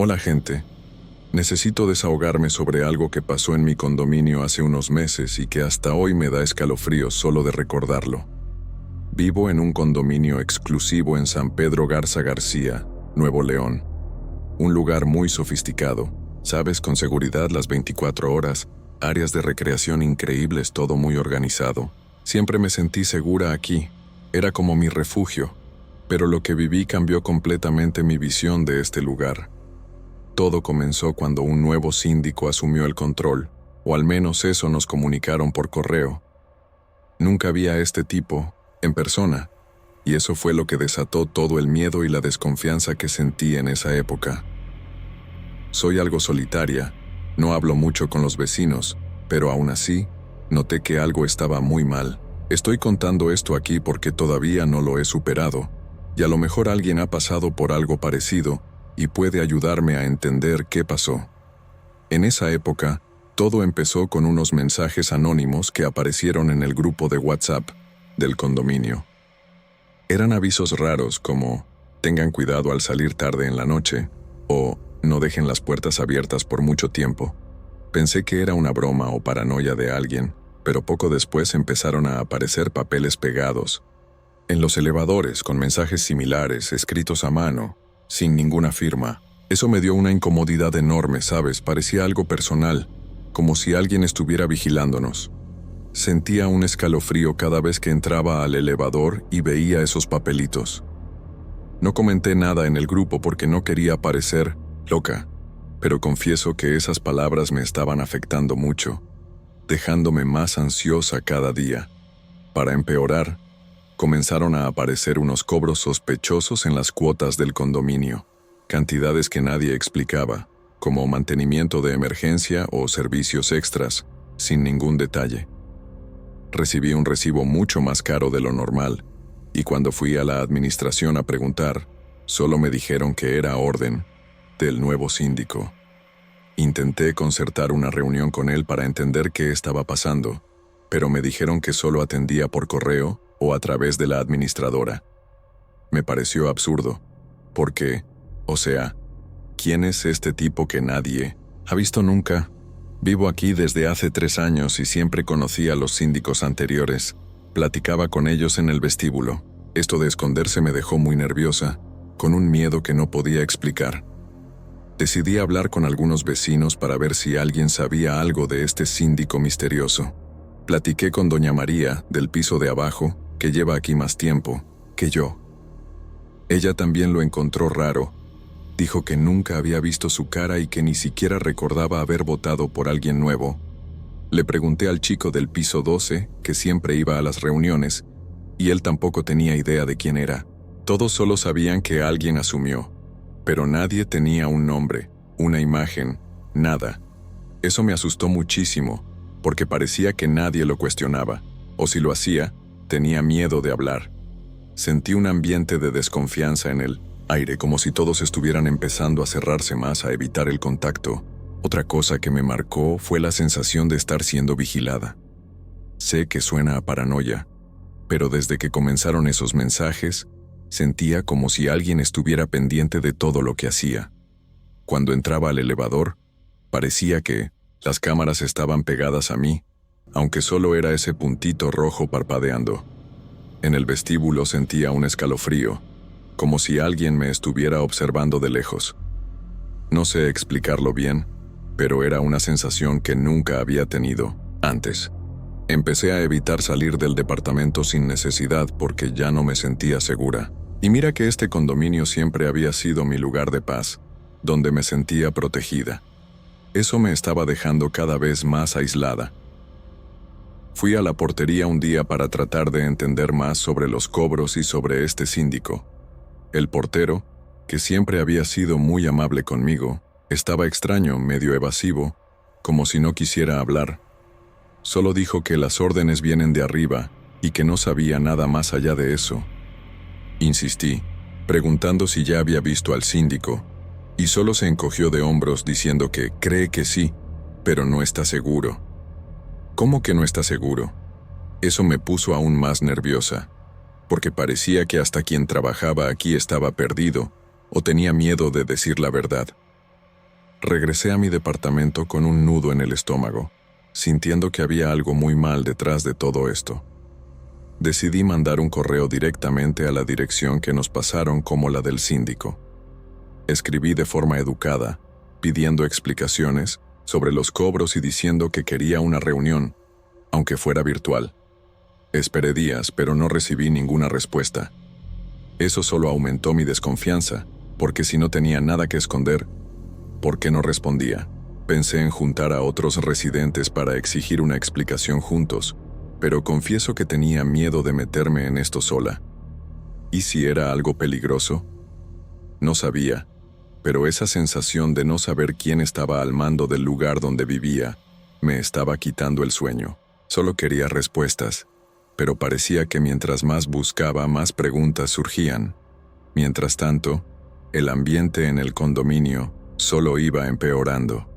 Hola gente, necesito desahogarme sobre algo que pasó en mi condominio hace unos meses y que hasta hoy me da escalofríos solo de recordarlo. Vivo en un condominio exclusivo en San Pedro Garza García, Nuevo León. Un lugar muy sofisticado, sabes, con seguridad las 24 horas, áreas de recreación increíbles, todo muy organizado. Siempre me sentí segura aquí, era como mi refugio, pero lo que viví cambió completamente mi visión de este lugar. Todo comenzó cuando un nuevo síndico asumió el control, o al menos eso nos comunicaron por correo. Nunca vi a este tipo, en persona, y eso fue lo que desató todo el miedo y la desconfianza que sentí en esa época. Soy algo solitaria, no hablo mucho con los vecinos, pero aún así, noté que algo estaba muy mal. Estoy contando esto aquí porque todavía no lo he superado, y a lo mejor alguien ha pasado por algo parecido y puede ayudarme a entender qué pasó. En esa época, todo empezó con unos mensajes anónimos que aparecieron en el grupo de WhatsApp del condominio. Eran avisos raros como «tengan cuidado al salir tarde en la noche» o «no dejen las puertas abiertas por mucho tiempo». Pensé que era una broma o paranoia de alguien, pero poco después empezaron a aparecer papeles pegados en los elevadores con mensajes similares, escritos a mano, sin ninguna firma. Eso me dio una incomodidad enorme, ¿sabes? Parecía algo personal, como si alguien estuviera vigilándonos. Sentía un escalofrío cada vez que entraba al elevador y veía esos papelitos. No comenté nada en el grupo porque no quería parecer loca, pero confieso que esas palabras me estaban afectando mucho, dejándome más ansiosa cada día. Para empeorar, comenzaron a aparecer unos cobros sospechosos en las cuotas del condominio, cantidades que nadie explicaba, como mantenimiento de emergencia o servicios extras, sin ningún detalle. Recibí un recibo mucho más caro de lo normal, y cuando fui a la administración a preguntar, solo me dijeron que era orden del nuevo síndico. Intenté concertar una reunión con él para entender qué estaba pasando, pero me dijeron que solo atendía por correo o a través de la administradora. Me pareció absurdo, porque, ¿quién es este tipo que nadie ha visto nunca? Vivo aquí desde hace 3 años y siempre conocí a los síndicos anteriores. Platicaba con ellos en el vestíbulo. Esto de esconderse me dejó muy nerviosa, con un miedo que no podía explicar. Decidí hablar con algunos vecinos para ver si alguien sabía algo de este síndico misterioso. Platiqué con doña María, del piso de abajo, que lleva aquí más tiempo que yo. Ella también lo encontró raro. Dijo que nunca había visto su cara y que ni siquiera recordaba haber votado por alguien nuevo. Le pregunté al chico del piso 12, que siempre iba a las reuniones, y él tampoco tenía idea de quién era. Todos solo sabían que alguien asumió, pero nadie tenía un nombre, una imagen, nada. Eso me asustó muchísimo, porque parecía que nadie lo cuestionaba, o si lo hacía, tenía miedo de hablar. Sentí un ambiente de desconfianza en el aire, como si todos estuvieran empezando a cerrarse más, a evitar el contacto. Otra cosa que me marcó fue la sensación de estar siendo vigilada. Sé que suena a paranoia, pero desde que comenzaron esos mensajes, sentía como si alguien estuviera pendiente de todo lo que hacía. Cuando entraba al elevador, parecía que las cámaras estaban pegadas a mí, aunque solo era ese puntito rojo parpadeando. En el vestíbulo sentía un escalofrío, como si alguien me estuviera observando de lejos. No sé explicarlo bien, pero era una sensación que nunca había tenido antes. Empecé a evitar salir del departamento sin necesidad porque ya no me sentía segura. Y mira que este condominio siempre había sido mi lugar de paz, donde me sentía protegida. Eso me estaba dejando cada vez más aislada. Fui a la portería un día para tratar de entender más sobre los cobros y sobre este síndico. El portero, que siempre había sido muy amable conmigo, estaba extraño, medio evasivo, como si no quisiera hablar. Solo dijo que las órdenes vienen de arriba y que no sabía nada más allá de eso. Insistí, preguntando si ya había visto al síndico, y solo se encogió de hombros diciendo que cree que sí, pero no está seguro. ¿Cómo que no está seguro? Eso me puso aún más nerviosa, porque parecía que hasta quien trabajaba aquí estaba perdido o tenía miedo de decir la verdad. Regresé a mi departamento con un nudo en el estómago, sintiendo que había algo muy mal detrás de todo esto. Decidí mandar un correo directamente a la dirección que nos pasaron como la del síndico. Escribí de forma educada, pidiendo explicaciones sobre los cobros y diciendo que quería una reunión, aunque fuera virtual. Esperé días, pero no recibí ninguna respuesta. Eso solo aumentó mi desconfianza, porque si no tenía nada que esconder, ¿por qué no respondía? Pensé en juntar a otros residentes para exigir una explicación juntos, pero confieso que tenía miedo de meterme en esto sola. ¿Y si era algo peligroso? No sabía, pero esa sensación de no saber quién estaba al mando del lugar donde vivía me estaba quitando el sueño. Solo quería respuestas, pero parecía que mientras más buscaba, más preguntas surgían. Mientras tanto, el ambiente en el condominio solo iba empeorando.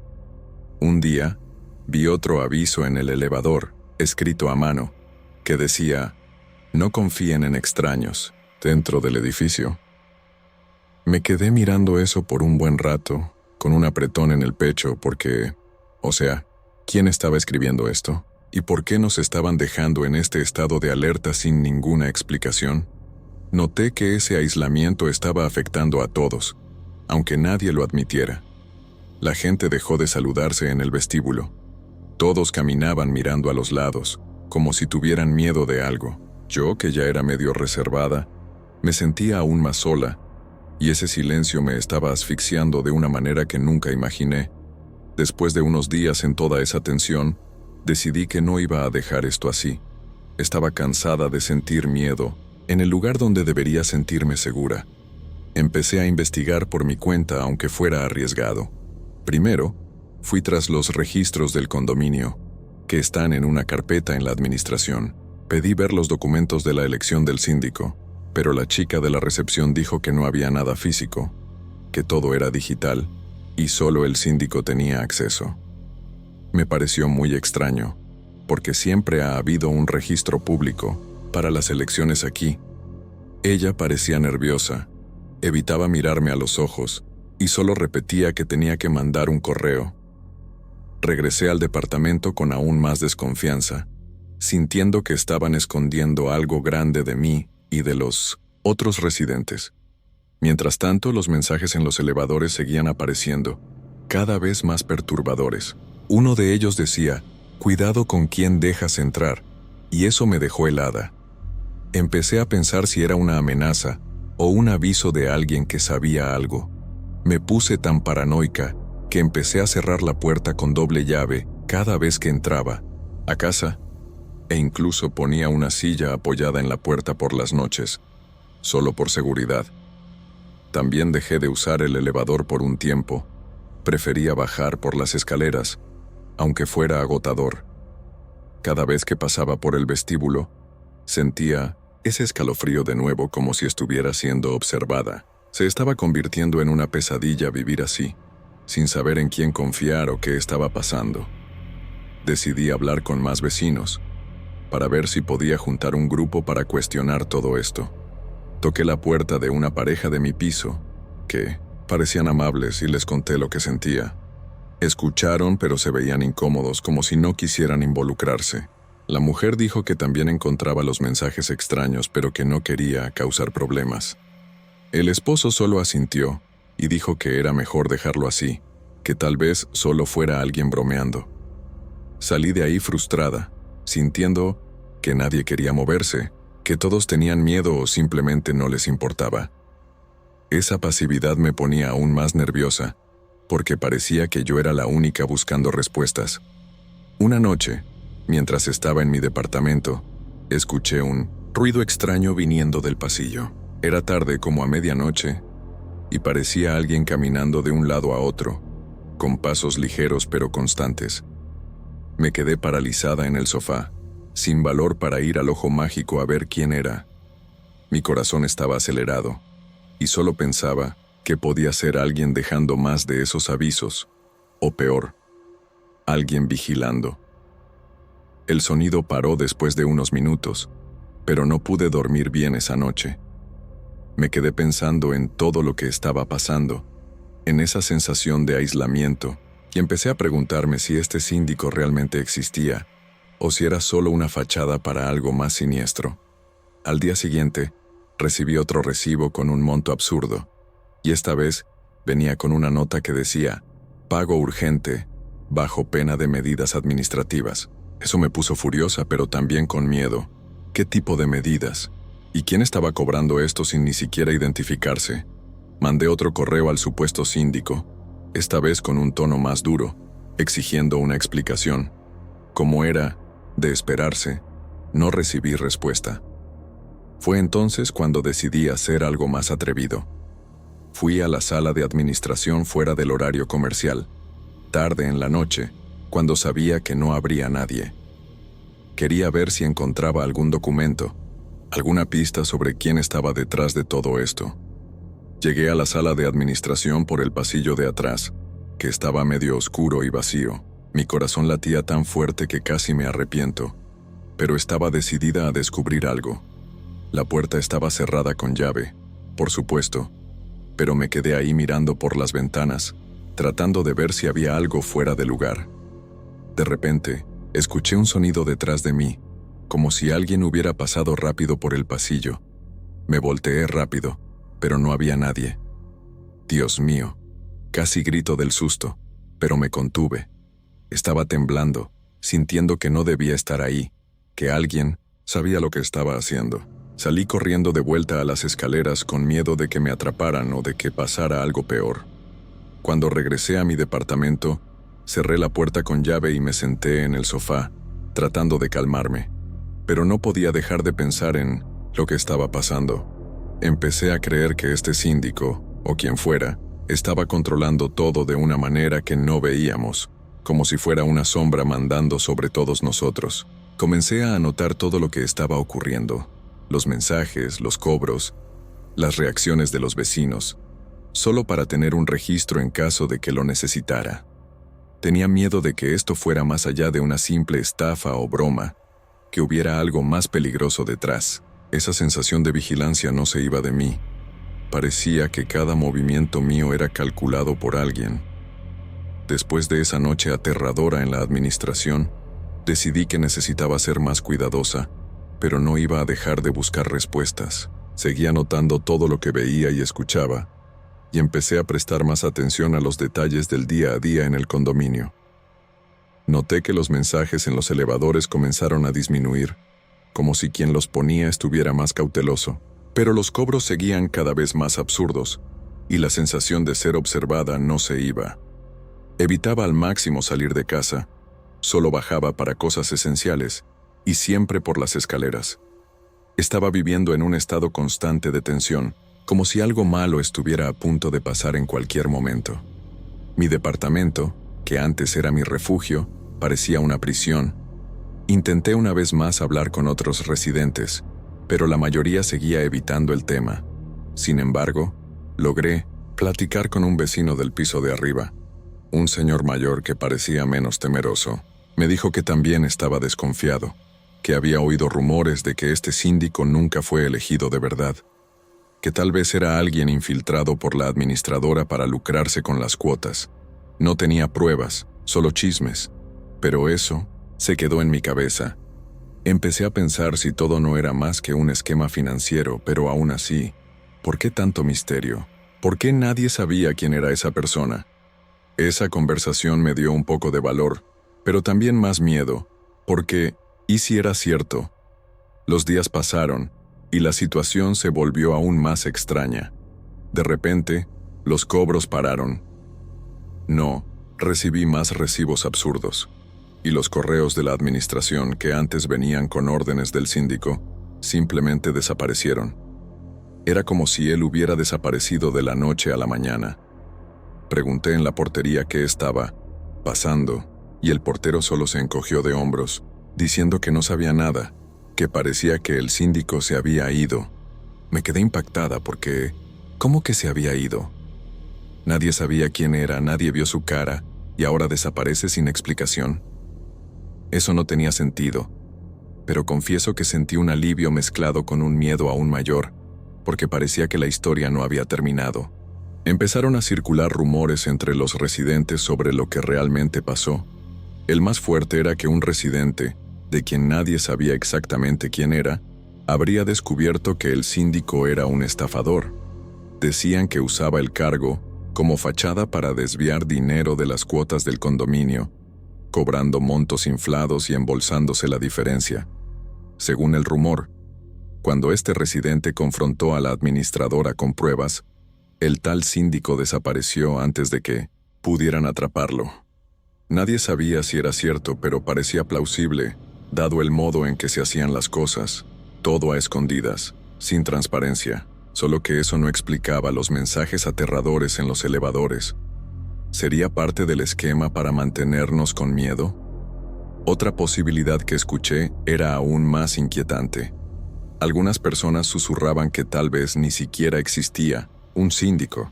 Un día, vi otro aviso en el elevador, escrito a mano, que decía: "No confíen en extraños", dentro del edificio. Me quedé mirando eso por un buen rato, con un apretón en el pecho porque, ¿quién estaba escribiendo esto? ¿Y por qué nos estaban dejando en este estado de alerta sin ninguna explicación? Noté que ese aislamiento estaba afectando a todos, aunque nadie lo admitiera. La gente dejó de saludarse en el vestíbulo. Todos caminaban mirando a los lados, como si tuvieran miedo de algo. Yo, que ya era medio reservada, me sentía aún más sola, y ese silencio me estaba asfixiando de una manera que nunca imaginé. Después de unos días en toda esa tensión, decidí que no iba a dejar esto así. Estaba cansada de sentir miedo en el lugar donde debería sentirme segura. Empecé a investigar por mi cuenta, aunque fuera arriesgado. Primero, fui tras los registros del condominio, que están en una carpeta en la administración. Pedí ver los documentos de la elección del síndico, pero la chica de la recepción dijo que no había nada físico, que todo era digital, y solo el síndico tenía acceso. Me pareció muy extraño, porque siempre ha habido un registro público para las elecciones aquí. Ella parecía nerviosa, evitaba mirarme a los ojos, y solo repetía que tenía que mandar un correo. Regresé al departamento con aún más desconfianza, sintiendo que estaban escondiendo algo grande de mí y de los otros residentes. Mientras tanto, los mensajes en los elevadores seguían apareciendo, cada vez más perturbadores. Uno de ellos decía: "Cuidado con quién dejas entrar", y eso me dejó helada. Empecé a pensar si era una amenaza o un aviso de alguien que sabía algo. Me puse tan paranoica que empecé a cerrar la puerta con doble llave cada vez que entraba a casa, e incluso ponía una silla apoyada en la puerta por las noches, solo por seguridad. También dejé de usar el elevador por un tiempo. Prefería bajar por las escaleras, aunque fuera agotador. Cada vez que pasaba por el vestíbulo, sentía ese escalofrío de nuevo, como si estuviera siendo observada. Se estaba convirtiendo en una pesadilla vivir así, sin saber en quién confiar o qué estaba pasando. Decidí hablar con más vecinos, para ver si podía juntar un grupo para cuestionar todo esto. Toqué la puerta de una pareja de mi piso, que parecían amables, y les conté lo que sentía. Escucharon, pero se veían incómodos, como si no quisieran involucrarse. La mujer dijo que también encontraba los mensajes extraños, pero que no quería causar problemas. El esposo solo asintió y dijo que era mejor dejarlo así, que tal vez solo fuera alguien bromeando. Salí de ahí frustrada, sintiendo que nadie quería moverse, que todos tenían miedo o simplemente no les importaba. Esa pasividad me ponía aún más nerviosa, porque parecía que yo era la única buscando respuestas. Una noche, mientras estaba en mi departamento, escuché un ruido extraño viniendo del pasillo. Era tarde, como a medianoche, y parecía alguien caminando de un lado a otro, con pasos ligeros pero constantes. Me quedé paralizada en el sofá, sin valor para ir al ojo mágico a ver quién era. Mi corazón estaba acelerado, y solo pensaba que podía ser alguien dejando más de esos avisos, o peor, alguien vigilando. El sonido paró después de unos minutos, pero no pude dormir bien esa noche. Me quedé pensando en todo lo que estaba pasando, en esa sensación de aislamiento, y empecé a preguntarme si este síndico realmente existía o si era solo una fachada para algo más siniestro. Al día siguiente, recibí otro recibo con un monto absurdo, y esta vez venía con una nota que decía: pago urgente, bajo pena de medidas administrativas. Eso me puso furiosa, pero también con miedo. ¿Qué tipo de medidas? ¿Y quién estaba cobrando esto sin ni siquiera identificarse? Mandé otro correo al supuesto síndico, esta vez con un tono más duro, exigiendo una explicación. Como era de esperarse, no recibí respuesta. Fue entonces cuando decidí hacer algo más atrevido. Fui a la sala de administración fuera del horario comercial, tarde en la noche, cuando sabía que no habría nadie. Quería ver si encontraba algún documento, alguna pista sobre quién estaba detrás de todo esto. Llegué a la sala de administración por el pasillo de atrás, que estaba medio oscuro y vacío. Mi corazón latía tan fuerte que casi me arrepiento, pero estaba decidida a descubrir algo. La puerta estaba cerrada con llave, por supuesto, pero me quedé ahí mirando por las ventanas, tratando de ver si había algo fuera de lugar. De repente, escuché un sonido detrás de mí, como si alguien hubiera pasado rápido por el pasillo. Me volteé rápido, pero no había nadie. Dios mío, casi grito del susto, pero me contuve. Estaba temblando, sintiendo que no debía estar ahí, que alguien sabía lo que estaba haciendo. Salí corriendo de vuelta a las escaleras con miedo de que me atraparan o de que pasara algo peor. Cuando regresé a mi departamento, cerré la puerta con llave y me senté en el sofá, tratando de calmarme. Pero no podía dejar de pensar en lo que estaba pasando. Empecé a creer que este síndico, o quien fuera, estaba controlando todo de una manera que no veíamos, como si fuera una sombra mandando sobre todos nosotros. Comencé a anotar todo lo que estaba ocurriendo, los mensajes, los cobros, las reacciones de los vecinos, solo para tener un registro en caso de que lo necesitara. Tenía miedo de que esto fuera más allá de una simple estafa o broma, que hubiera algo más peligroso detrás. Esa sensación de vigilancia no se iba de mí. Parecía que cada movimiento mío era calculado por alguien. Después de esa noche aterradora en la administración, decidí que necesitaba ser más cuidadosa, pero no iba a dejar de buscar respuestas. Seguía anotando todo lo que veía y escuchaba, y empecé a prestar más atención a los detalles del día a día en el condominio. Noté que los mensajes en los elevadores comenzaron a disminuir, como si quien los ponía estuviera más cauteloso, pero los cobros seguían cada vez más absurdos, y la sensación de ser observada no se iba. Evitaba al máximo salir de casa, solo bajaba para cosas esenciales, y siempre por las escaleras. Estaba viviendo en un estado constante de tensión, como si algo malo estuviera a punto de pasar en cualquier momento. Mi departamento, que antes era mi refugio, parecía una prisión. Intenté una vez más hablar con otros residentes, pero la mayoría seguía evitando el tema. Sin embargo, logré platicar con un vecino del piso de arriba, un señor mayor que parecía menos temeroso. Me dijo que también estaba desconfiado, que había oído rumores de que este síndico nunca fue elegido de verdad, que tal vez era alguien infiltrado por la administradora para lucrarse con las cuotas. No tenía pruebas, solo chismes, pero eso se quedó en mi cabeza. Empecé a pensar si todo no era más que un esquema financiero, pero aún así, ¿por qué tanto misterio? ¿Por qué nadie sabía quién era esa persona? Esa conversación me dio un poco de valor, pero también más miedo, porque ¿y si era cierto? Los días pasaron, y la situación se volvió aún más extraña. De repente, los cobros pararon. No, recibí más recibos absurdos, y los correos de la administración que antes venían con órdenes del síndico, simplemente desaparecieron. Era como si él hubiera desaparecido de la noche a la mañana. Pregunté en la portería qué estaba pasando, y el portero solo se encogió de hombros, diciendo que no sabía nada, que parecía que el síndico se había ido. Me quedé impactada porque, ¿cómo que se había ido? Nadie sabía quién era, nadie vio su cara, y ahora desaparece sin explicación. Eso no tenía sentido, pero confieso que sentí un alivio mezclado con un miedo aún mayor, porque parecía que la historia no había terminado. Empezaron a circular rumores entre los residentes sobre lo que realmente pasó. El más fuerte era que un residente, de quien nadie sabía exactamente quién era, habría descubierto que el síndico era un estafador. Decían que usaba el cargo como fachada para desviar dinero de las cuotas del condominio, cobrando montos inflados y embolsándose la diferencia. Según el rumor, cuando este residente confrontó a la administradora con pruebas, el tal síndico desapareció antes de que pudieran atraparlo. Nadie sabía si era cierto, pero parecía plausible, dado el modo en que se hacían las cosas, todo a escondidas, sin transparencia, solo que eso no explicaba los mensajes aterradores en los elevadores. ¿Sería parte del esquema para mantenernos con miedo? Otra posibilidad que escuché era aún más inquietante. Algunas personas susurraban que tal vez ni siquiera existía un síndico,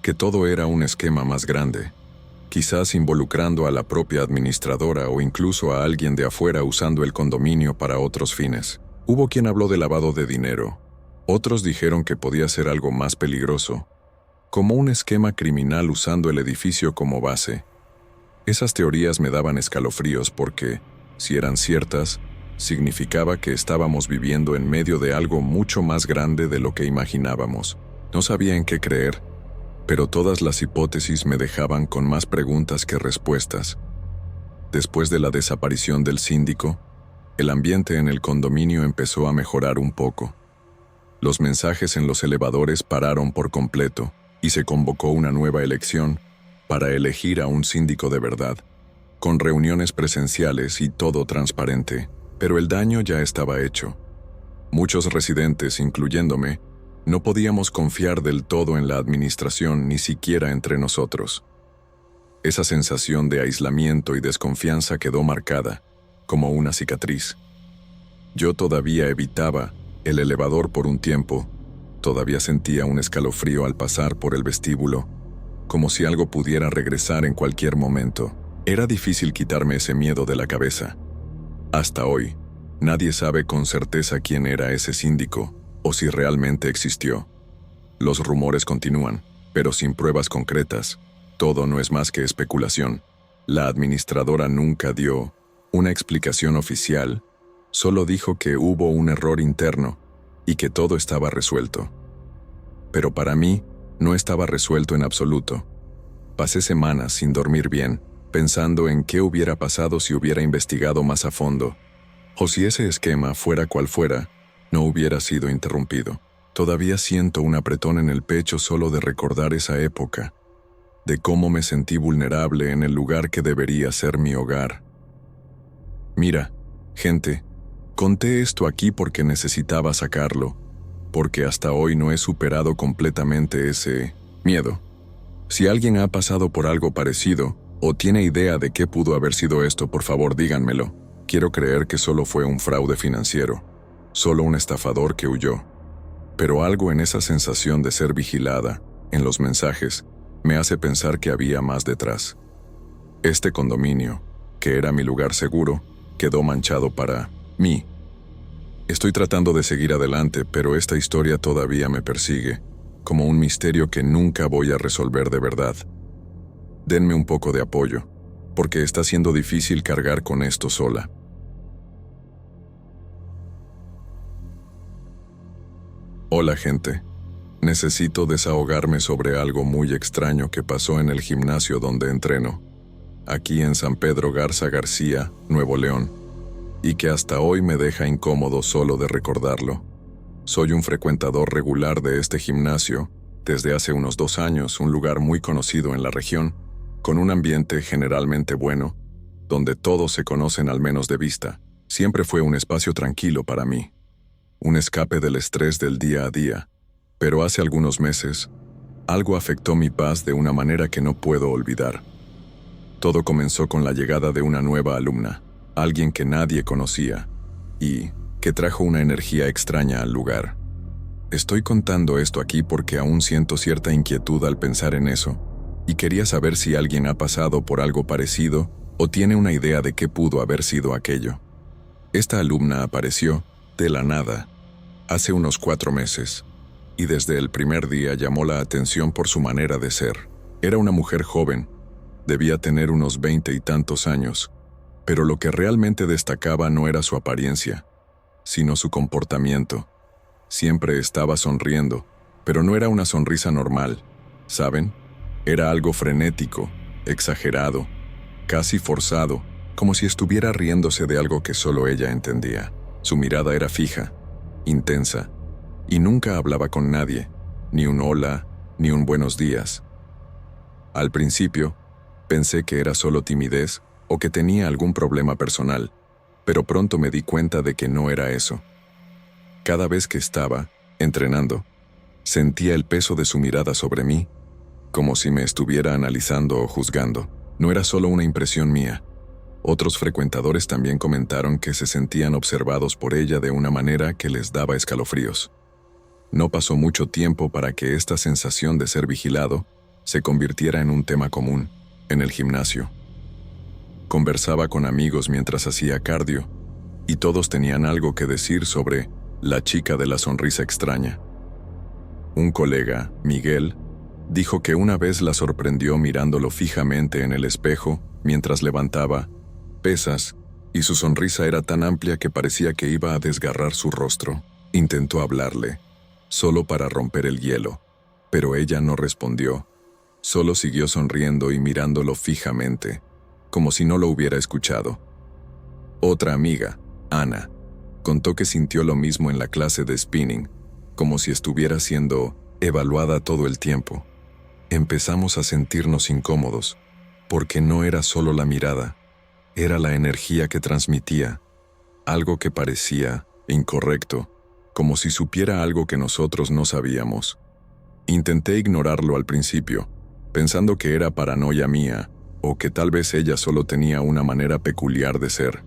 que todo era un esquema más grande, quizás involucrando a la propia administradora o incluso a alguien de afuera usando el condominio para otros fines. Hubo quien habló de lavado de dinero. Otros dijeron que podía ser algo más peligroso, como un esquema criminal usando el edificio como base. Esas teorías me daban escalofríos porque, si eran ciertas, significaba que estábamos viviendo en medio de algo mucho más grande de lo que imaginábamos. No sabía en qué creer, pero todas las hipótesis me dejaban con más preguntas que respuestas. Después de la desaparición del síndico, el ambiente en el condominio empezó a mejorar un poco. Los mensajes en los elevadores pararon por completo y se convocó una nueva elección para elegir a un síndico de verdad, con reuniones presenciales y todo transparente, pero el daño ya estaba hecho. Muchos residentes, incluyéndome, no podíamos confiar del todo en la administración, ni siquiera entre nosotros. Esa sensación de aislamiento y desconfianza quedó marcada, como una cicatriz. Yo todavía evitaba el elevador por un tiempo, todavía sentía un escalofrío al pasar por el vestíbulo, como si algo pudiera regresar en cualquier momento. Era difícil quitarme ese miedo de la cabeza. Hasta hoy, nadie sabe con certeza quién era ese síndico, o si realmente existió. Los rumores continúan, pero sin pruebas concretas. Todo no es más que especulación. La administradora nunca dio una explicación oficial, solo dijo que hubo un error interno y que todo estaba resuelto. Pero para mí, no estaba resuelto en absoluto. Pasé semanas sin dormir bien, pensando en qué hubiera pasado si hubiera investigado más a fondo, o si ese esquema, fuera cual fuera, no hubiera sido interrumpido. Todavía siento un apretón en el pecho solo de recordar esa época, de cómo me sentí vulnerable en el lugar que debería ser mi hogar. Mira, gente, conté esto aquí porque necesitaba sacarlo, porque hasta hoy no he superado completamente ese miedo. Si alguien ha pasado por algo parecido, o tiene idea de qué pudo haber sido esto, por favor díganmelo. Quiero creer que solo fue un fraude financiero, solo un estafador que huyó. Pero algo en esa sensación de ser vigilada, en los mensajes, me hace pensar que había más detrás. Este condominio, que era mi lugar seguro, quedó manchado para mí. Estoy tratando de seguir adelante, pero esta historia todavía me persigue, como un misterio que nunca voy a resolver de verdad. Denme un poco de apoyo, porque está siendo difícil cargar con esto sola. Hola gente, necesito desahogarme sobre algo muy extraño que pasó en el gimnasio donde entreno, aquí en San Pedro Garza García, Nuevo León, y que hasta hoy me deja incómodo solo de recordarlo. Soy un frecuentador regular de este gimnasio, desde hace unos 2 años, un lugar muy conocido en la región, con un ambiente generalmente bueno, donde todos se conocen al menos de vista. Siempre fue un espacio tranquilo para mí, un escape del estrés del día a día, pero hace algunos meses, algo afectó mi paz de una manera que no puedo olvidar. Todo comenzó con la llegada de una nueva alumna, alguien que nadie conocía, y que trajo una energía extraña al lugar. Estoy contando esto aquí porque aún siento cierta inquietud al pensar en eso, y quería saber si alguien ha pasado por algo parecido o tiene una idea de qué pudo haber sido aquello. Esta alumna apareció, de la nada, hace unos 4 meses. y desde el primer día llamó la atención por su manera de ser. Era una mujer joven, debía tener unos 20 y tantos años, pero lo que realmente destacaba no era su apariencia, sino su comportamiento. Siempre estaba sonriendo, pero no era una sonrisa normal, ¿saben? Era algo frenético, exagerado, casi forzado, como si estuviera riéndose de algo que solo ella entendía. Su mirada era fija, intensa, y nunca hablaba con nadie, ni un hola, ni un buenos días. Al principio, pensé que era solo timidez o que tenía algún problema personal, pero pronto me di cuenta de que no era eso. Cada vez que estaba entrenando, sentía el peso de su mirada sobre mí, como si me estuviera analizando o juzgando. No era solo una impresión mía. Otros frecuentadores también comentaron que se sentían observados por ella de una manera que les daba escalofríos. No pasó mucho tiempo para que esta sensación de ser vigilado se convirtiera en un tema común en el gimnasio. Conversaba con amigos mientras hacía cardio, y todos tenían algo que decir sobre la chica de la sonrisa extraña. Un colega, Miguel, dijo que una vez la sorprendió mirándolo fijamente en el espejo mientras levantaba pesas, y su sonrisa era tan amplia que parecía que iba a desgarrar su rostro. Intentó hablarle, solo para romper el hielo, pero ella no respondió. Solo siguió sonriendo y mirándolo fijamente, como si no lo hubiera escuchado. Otra amiga, Ana, contó que sintió lo mismo en la clase de spinning, como si estuviera siendo evaluada todo el tiempo. Empezamos a sentirnos incómodos, porque no era solo la mirada, era la energía que transmitía, algo que parecía incorrecto, como si supiera algo que nosotros no sabíamos. Intenté ignorarlo al principio, pensando que era paranoia mía, o que tal vez ella solo tenía una manera peculiar de ser.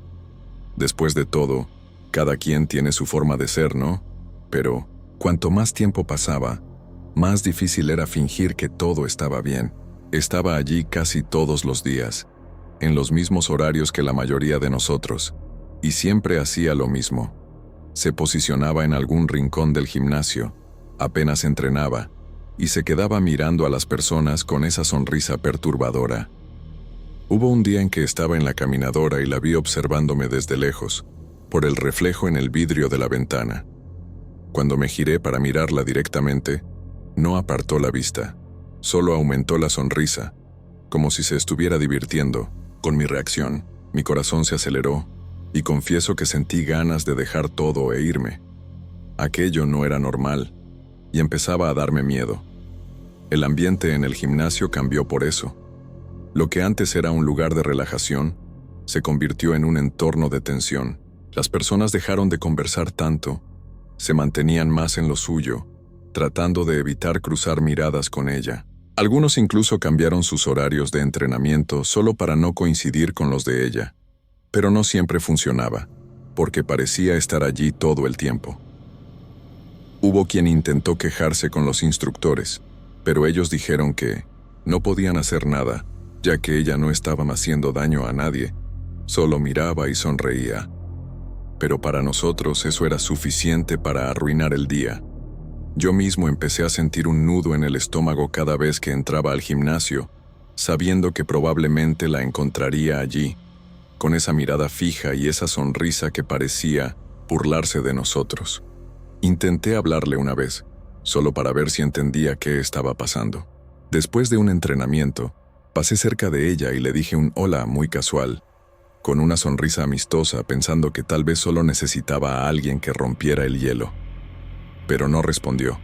Después de todo, cada quien tiene su forma de ser, ¿no? Pero, cuanto más tiempo pasaba, más difícil era fingir que todo estaba bien. Estaba allí casi todos los días, en los mismos horarios que la mayoría de nosotros, y siempre hacía lo mismo. Se posicionaba en algún rincón del gimnasio, apenas entrenaba, y se quedaba mirando a las personas con esa sonrisa perturbadora. Hubo un día en que estaba en la caminadora y la vi observándome desde lejos, por el reflejo en el vidrio de la ventana. Cuando me giré para mirarla directamente, no apartó la vista, solo aumentó la sonrisa, como si se estuviera divirtiendo. Con mi reacción, mi corazón se aceleró, y confieso que sentí ganas de dejar todo e irme. Aquello no era normal, y empezaba a darme miedo. El ambiente en el gimnasio cambió por eso. Lo que antes era un lugar de relajación, se convirtió en un entorno de tensión. Las personas dejaron de conversar tanto, se mantenían más en lo suyo, tratando de evitar cruzar miradas con ella. Algunos incluso cambiaron sus horarios de entrenamiento solo para no coincidir con los de ella. Pero no siempre funcionaba, porque parecía estar allí todo el tiempo. Hubo quien intentó quejarse con los instructores, pero ellos dijeron que no podían hacer nada, ya que ella no estaba haciendo daño a nadie, solo miraba y sonreía. Pero para nosotros eso era suficiente para arruinar el día. Yo mismo empecé a sentir un nudo en el estómago cada vez que entraba al gimnasio, sabiendo que probablemente la encontraría allí, con esa mirada fija y esa sonrisa que parecía burlarse de nosotros. Intenté hablarle una vez, solo para ver si entendía qué estaba pasando. Después de un entrenamiento, pasé cerca de ella y le dije un hola muy casual, con una sonrisa amistosa, pensando que tal vez solo necesitaba a alguien que rompiera el hielo. Pero no respondió.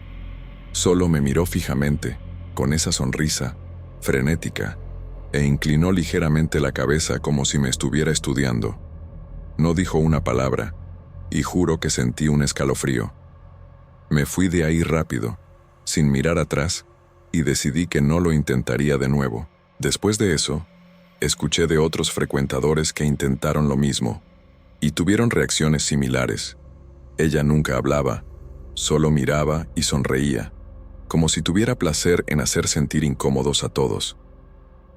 Solo me miró fijamente, con esa sonrisa, frenética, e inclinó ligeramente la cabeza como si me estuviera estudiando. No dijo una palabra, y juro que sentí un escalofrío. Me fui de ahí rápido, sin mirar atrás, y decidí que no lo intentaría de nuevo. Después de eso, escuché de otros frecuentadores que intentaron lo mismo, y tuvieron reacciones similares. Ella nunca hablaba, solo miraba y sonreía, como si tuviera placer en hacer sentir incómodos a todos.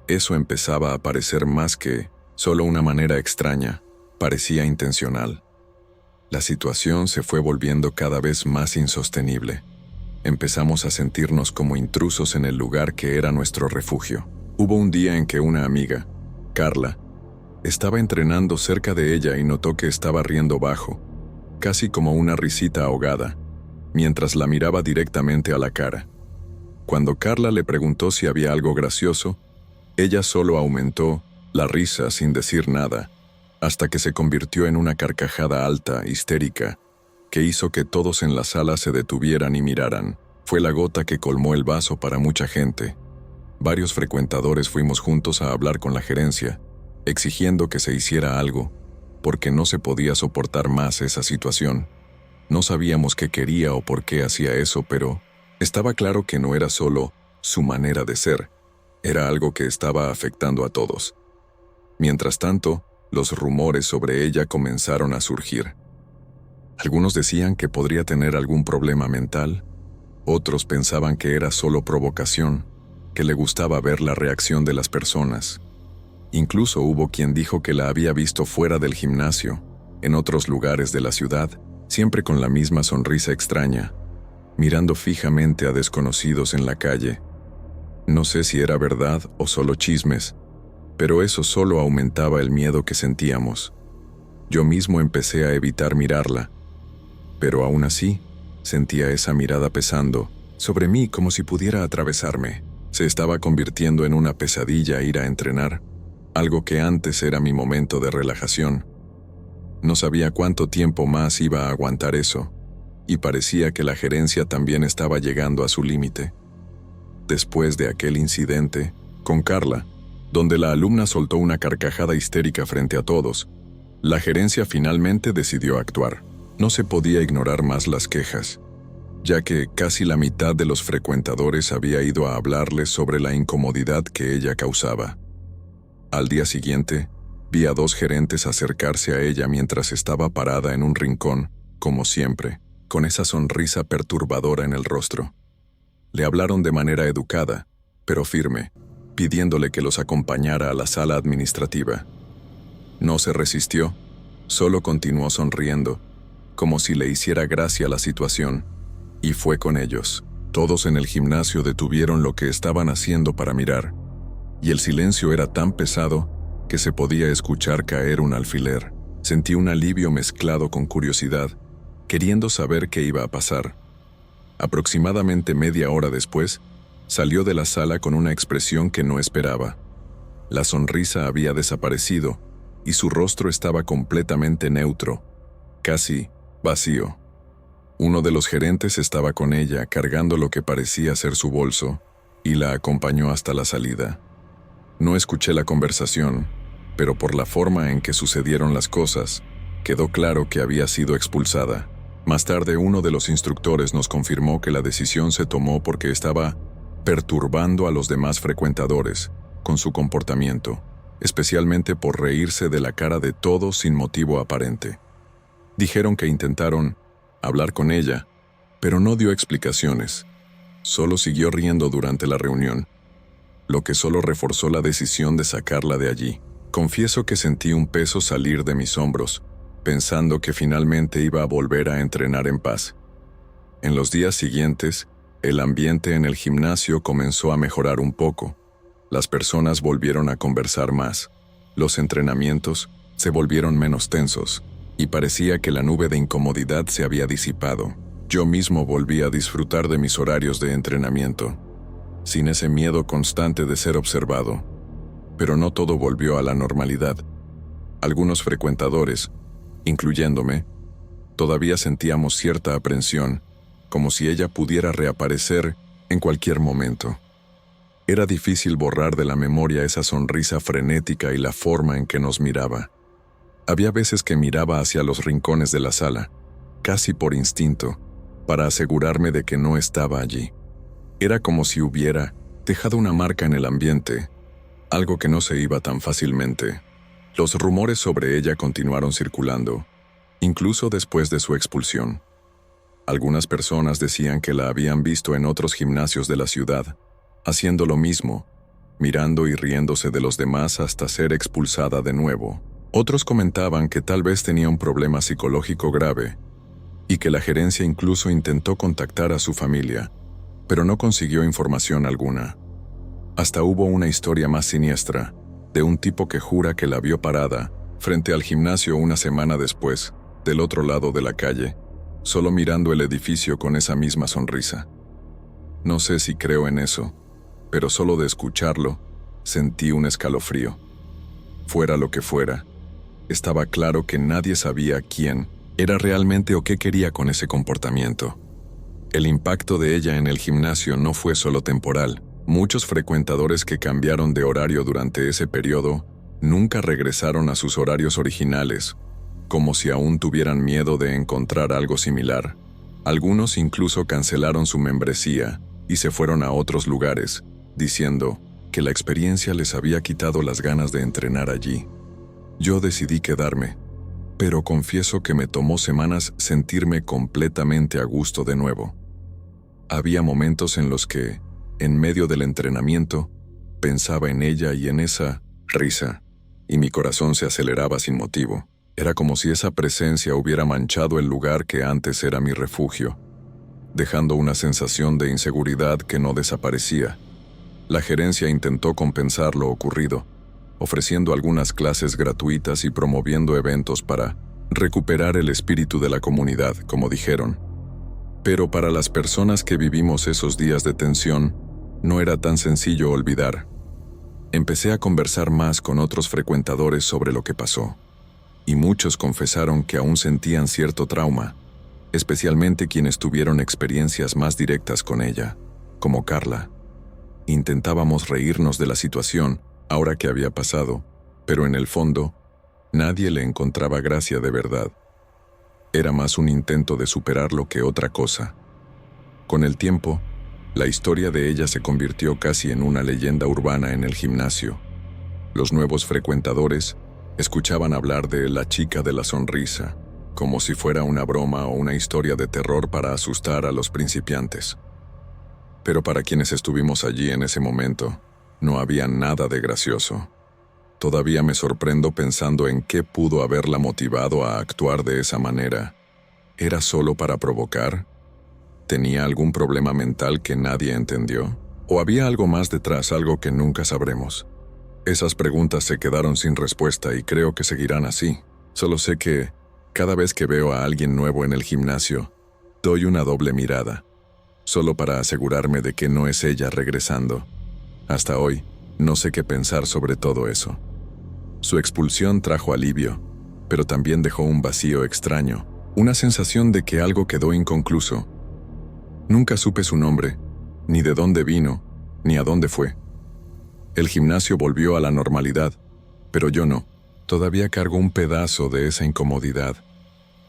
Eso empezaba a parecer más que solo una manera extraña, parecía intencional. La situación se fue volviendo cada vez más insostenible. Empezamos a sentirnos como intrusos en el lugar que era nuestro refugio. Hubo un día en que una amiga, Carla, estaba entrenando cerca de ella y notó que estaba riendo bajo, casi como una risita ahogada, mientras la miraba directamente a la cara. Cuando Carla le preguntó si había algo gracioso, ella solo aumentó la risa sin decir nada, hasta que se convirtió en una carcajada alta, histérica, que hizo que todos en la sala se detuvieran y miraran. Fue la gota que colmó el vaso para mucha gente. Varios frecuentadores fuimos juntos a hablar con la gerencia, exigiendo que se hiciera algo, porque no se podía soportar más esa situación. No sabíamos qué quería o por qué hacía eso, pero estaba claro que no era solo su manera de ser, era algo que estaba afectando a todos. Mientras tanto, los rumores sobre ella comenzaron a surgir. Algunos decían que podría tener algún problema mental, otros pensaban que era solo provocación, que le gustaba ver la reacción de las personas. Incluso hubo quien dijo que la había visto fuera del gimnasio, en otros lugares de la ciudad, siempre con la misma sonrisa extraña, mirando fijamente a desconocidos en la calle. No sé si era verdad o solo chismes, pero eso solo aumentaba el miedo que sentíamos. Yo mismo empecé a evitar mirarla, pero aún así, sentía esa mirada pesando sobre mí como si pudiera atravesarme. Se estaba convirtiendo en una pesadilla ir a entrenar, algo que antes era mi momento de relajación. No sabía cuánto tiempo más iba a aguantar eso, y parecía que la gerencia también estaba llegando a su límite. Después de aquel incidente, con Carla, donde la alumna soltó una carcajada histérica frente a todos, la gerencia finalmente decidió actuar. No se podía ignorar más las quejas, ya que casi la mitad de los frecuentadores había ido a hablarles sobre la incomodidad que ella causaba. Al día siguiente, vi a 2 gerentes acercarse a ella mientras estaba parada en un rincón, como siempre, con esa sonrisa perturbadora en el rostro. Le hablaron de manera educada, pero firme, pidiéndole que los acompañara a la sala administrativa. No se resistió, solo continuó sonriendo, como si le hiciera gracia la situación, y fue con ellos. Todos en el gimnasio detuvieron lo que estaban haciendo para mirar, y el silencio era tan pesado que se podía escuchar caer un alfiler. Sentí un alivio mezclado con curiosidad, queriendo saber qué iba a pasar. Aproximadamente media hora después, salió de la sala con una expresión que no esperaba. La sonrisa había desaparecido, y su rostro estaba completamente neutro, casi vacío. Uno de los gerentes estaba con ella, cargando lo que parecía ser su bolso, y la acompañó hasta la salida. No escuché la conversación, pero por la forma en que sucedieron las cosas, quedó claro que había sido expulsada. Más tarde, uno de los instructores nos confirmó que la decisión se tomó porque estaba perturbando a los demás frecuentadores con su comportamiento, especialmente por reírse de la cara de todos sin motivo aparente. Dijeron que intentaron hablar con ella, pero no dio explicaciones. Solo siguió riendo durante la reunión, lo que solo reforzó la decisión de sacarla de allí. Confieso que sentí un peso salir de mis hombros, pensando que finalmente iba a volver a entrenar en paz. En los días siguientes, el ambiente en el gimnasio comenzó a mejorar un poco. Las personas volvieron a conversar más. Los entrenamientos se volvieron menos tensos, y parecía que la nube de incomodidad se había disipado. Yo mismo volví a disfrutar de mis horarios de entrenamiento, sin ese miedo constante de ser observado. Pero no todo volvió a la normalidad. Algunos frecuentadores, incluyéndome, todavía sentíamos cierta aprensión, como si ella pudiera reaparecer en cualquier momento. Era difícil borrar de la memoria esa sonrisa frenética y la forma en que nos miraba. Había veces que miraba hacia los rincones de la sala, casi por instinto, para asegurarme de que no estaba allí. Era como si hubiera dejado una marca en el ambiente, algo que no se iba tan fácilmente. Los rumores sobre ella continuaron circulando, incluso después de su expulsión. Algunas personas decían que la habían visto en otros gimnasios de la ciudad, haciendo lo mismo, mirando y riéndose de los demás hasta ser expulsada de nuevo. Otros comentaban que tal vez tenía un problema psicológico grave, y que la gerencia incluso intentó contactar a su familia, pero no consiguió información alguna. Hasta hubo una historia más siniestra, de un tipo que jura que la vio parada frente al gimnasio una semana después, del otro lado de la calle, solo mirando el edificio con esa misma sonrisa. No sé si creo en eso, pero solo de escucharlo, sentí un escalofrío. Fuera lo que fuera, estaba claro que nadie sabía quién era realmente o qué quería con ese comportamiento. El impacto de ella en el gimnasio no fue solo temporal. Muchos frecuentadores que cambiaron de horario durante ese periodo nunca regresaron a sus horarios originales, como si aún tuvieran miedo de encontrar algo similar. Algunos incluso cancelaron su membresía y se fueron a otros lugares, diciendo que la experiencia les había quitado las ganas de entrenar allí. Yo decidí quedarme, pero confieso que me tomó semanas sentirme completamente a gusto de nuevo. Había momentos en los que, en medio del entrenamiento, pensaba en ella y en esa risa, y mi corazón se aceleraba sin motivo. Era como si esa presencia hubiera manchado el lugar que antes era mi refugio, dejando una sensación de inseguridad que no desaparecía. La gerencia intentó compensar lo ocurrido, ofreciendo algunas clases gratuitas y promoviendo eventos para recuperar el espíritu de la comunidad, como dijeron. Pero para las personas que vivimos esos días de tensión, no era tan sencillo olvidar. Empecé a conversar más con otros frecuentadores sobre lo que pasó, y muchos confesaron que aún sentían cierto trauma, especialmente quienes tuvieron experiencias más directas con ella, como Carla. Intentábamos reírnos de la situación, ahora que había pasado, pero en el fondo, nadie le encontraba gracia de verdad. Era más un intento de superarlo que otra cosa. Con el tiempo, la historia de ella se convirtió casi en una leyenda urbana en el gimnasio. Los nuevos frecuentadores escuchaban hablar de la chica de la sonrisa, como si fuera una broma o una historia de terror para asustar a los principiantes. Pero para quienes estuvimos allí en ese momento, no había nada de gracioso. Todavía me sorprendo pensando en qué pudo haberla motivado a actuar de esa manera. ¿Era solo para provocar? ¿Tenía algún problema mental que nadie entendió? ¿O había algo más detrás, algo que nunca sabremos? Esas preguntas se quedaron sin respuesta y creo que seguirán así. Solo sé que, cada vez que veo a alguien nuevo en el gimnasio, doy una doble mirada, solo para asegurarme de que no es ella regresando. Hasta hoy, no sé qué pensar sobre todo eso. Su expulsión trajo alivio, pero también dejó un vacío extraño, una sensación de que algo quedó inconcluso. Nunca supe su nombre, ni de dónde vino, ni a dónde fue. El gimnasio volvió a la normalidad, pero yo no. Todavía cargo un pedazo de esa incomodidad,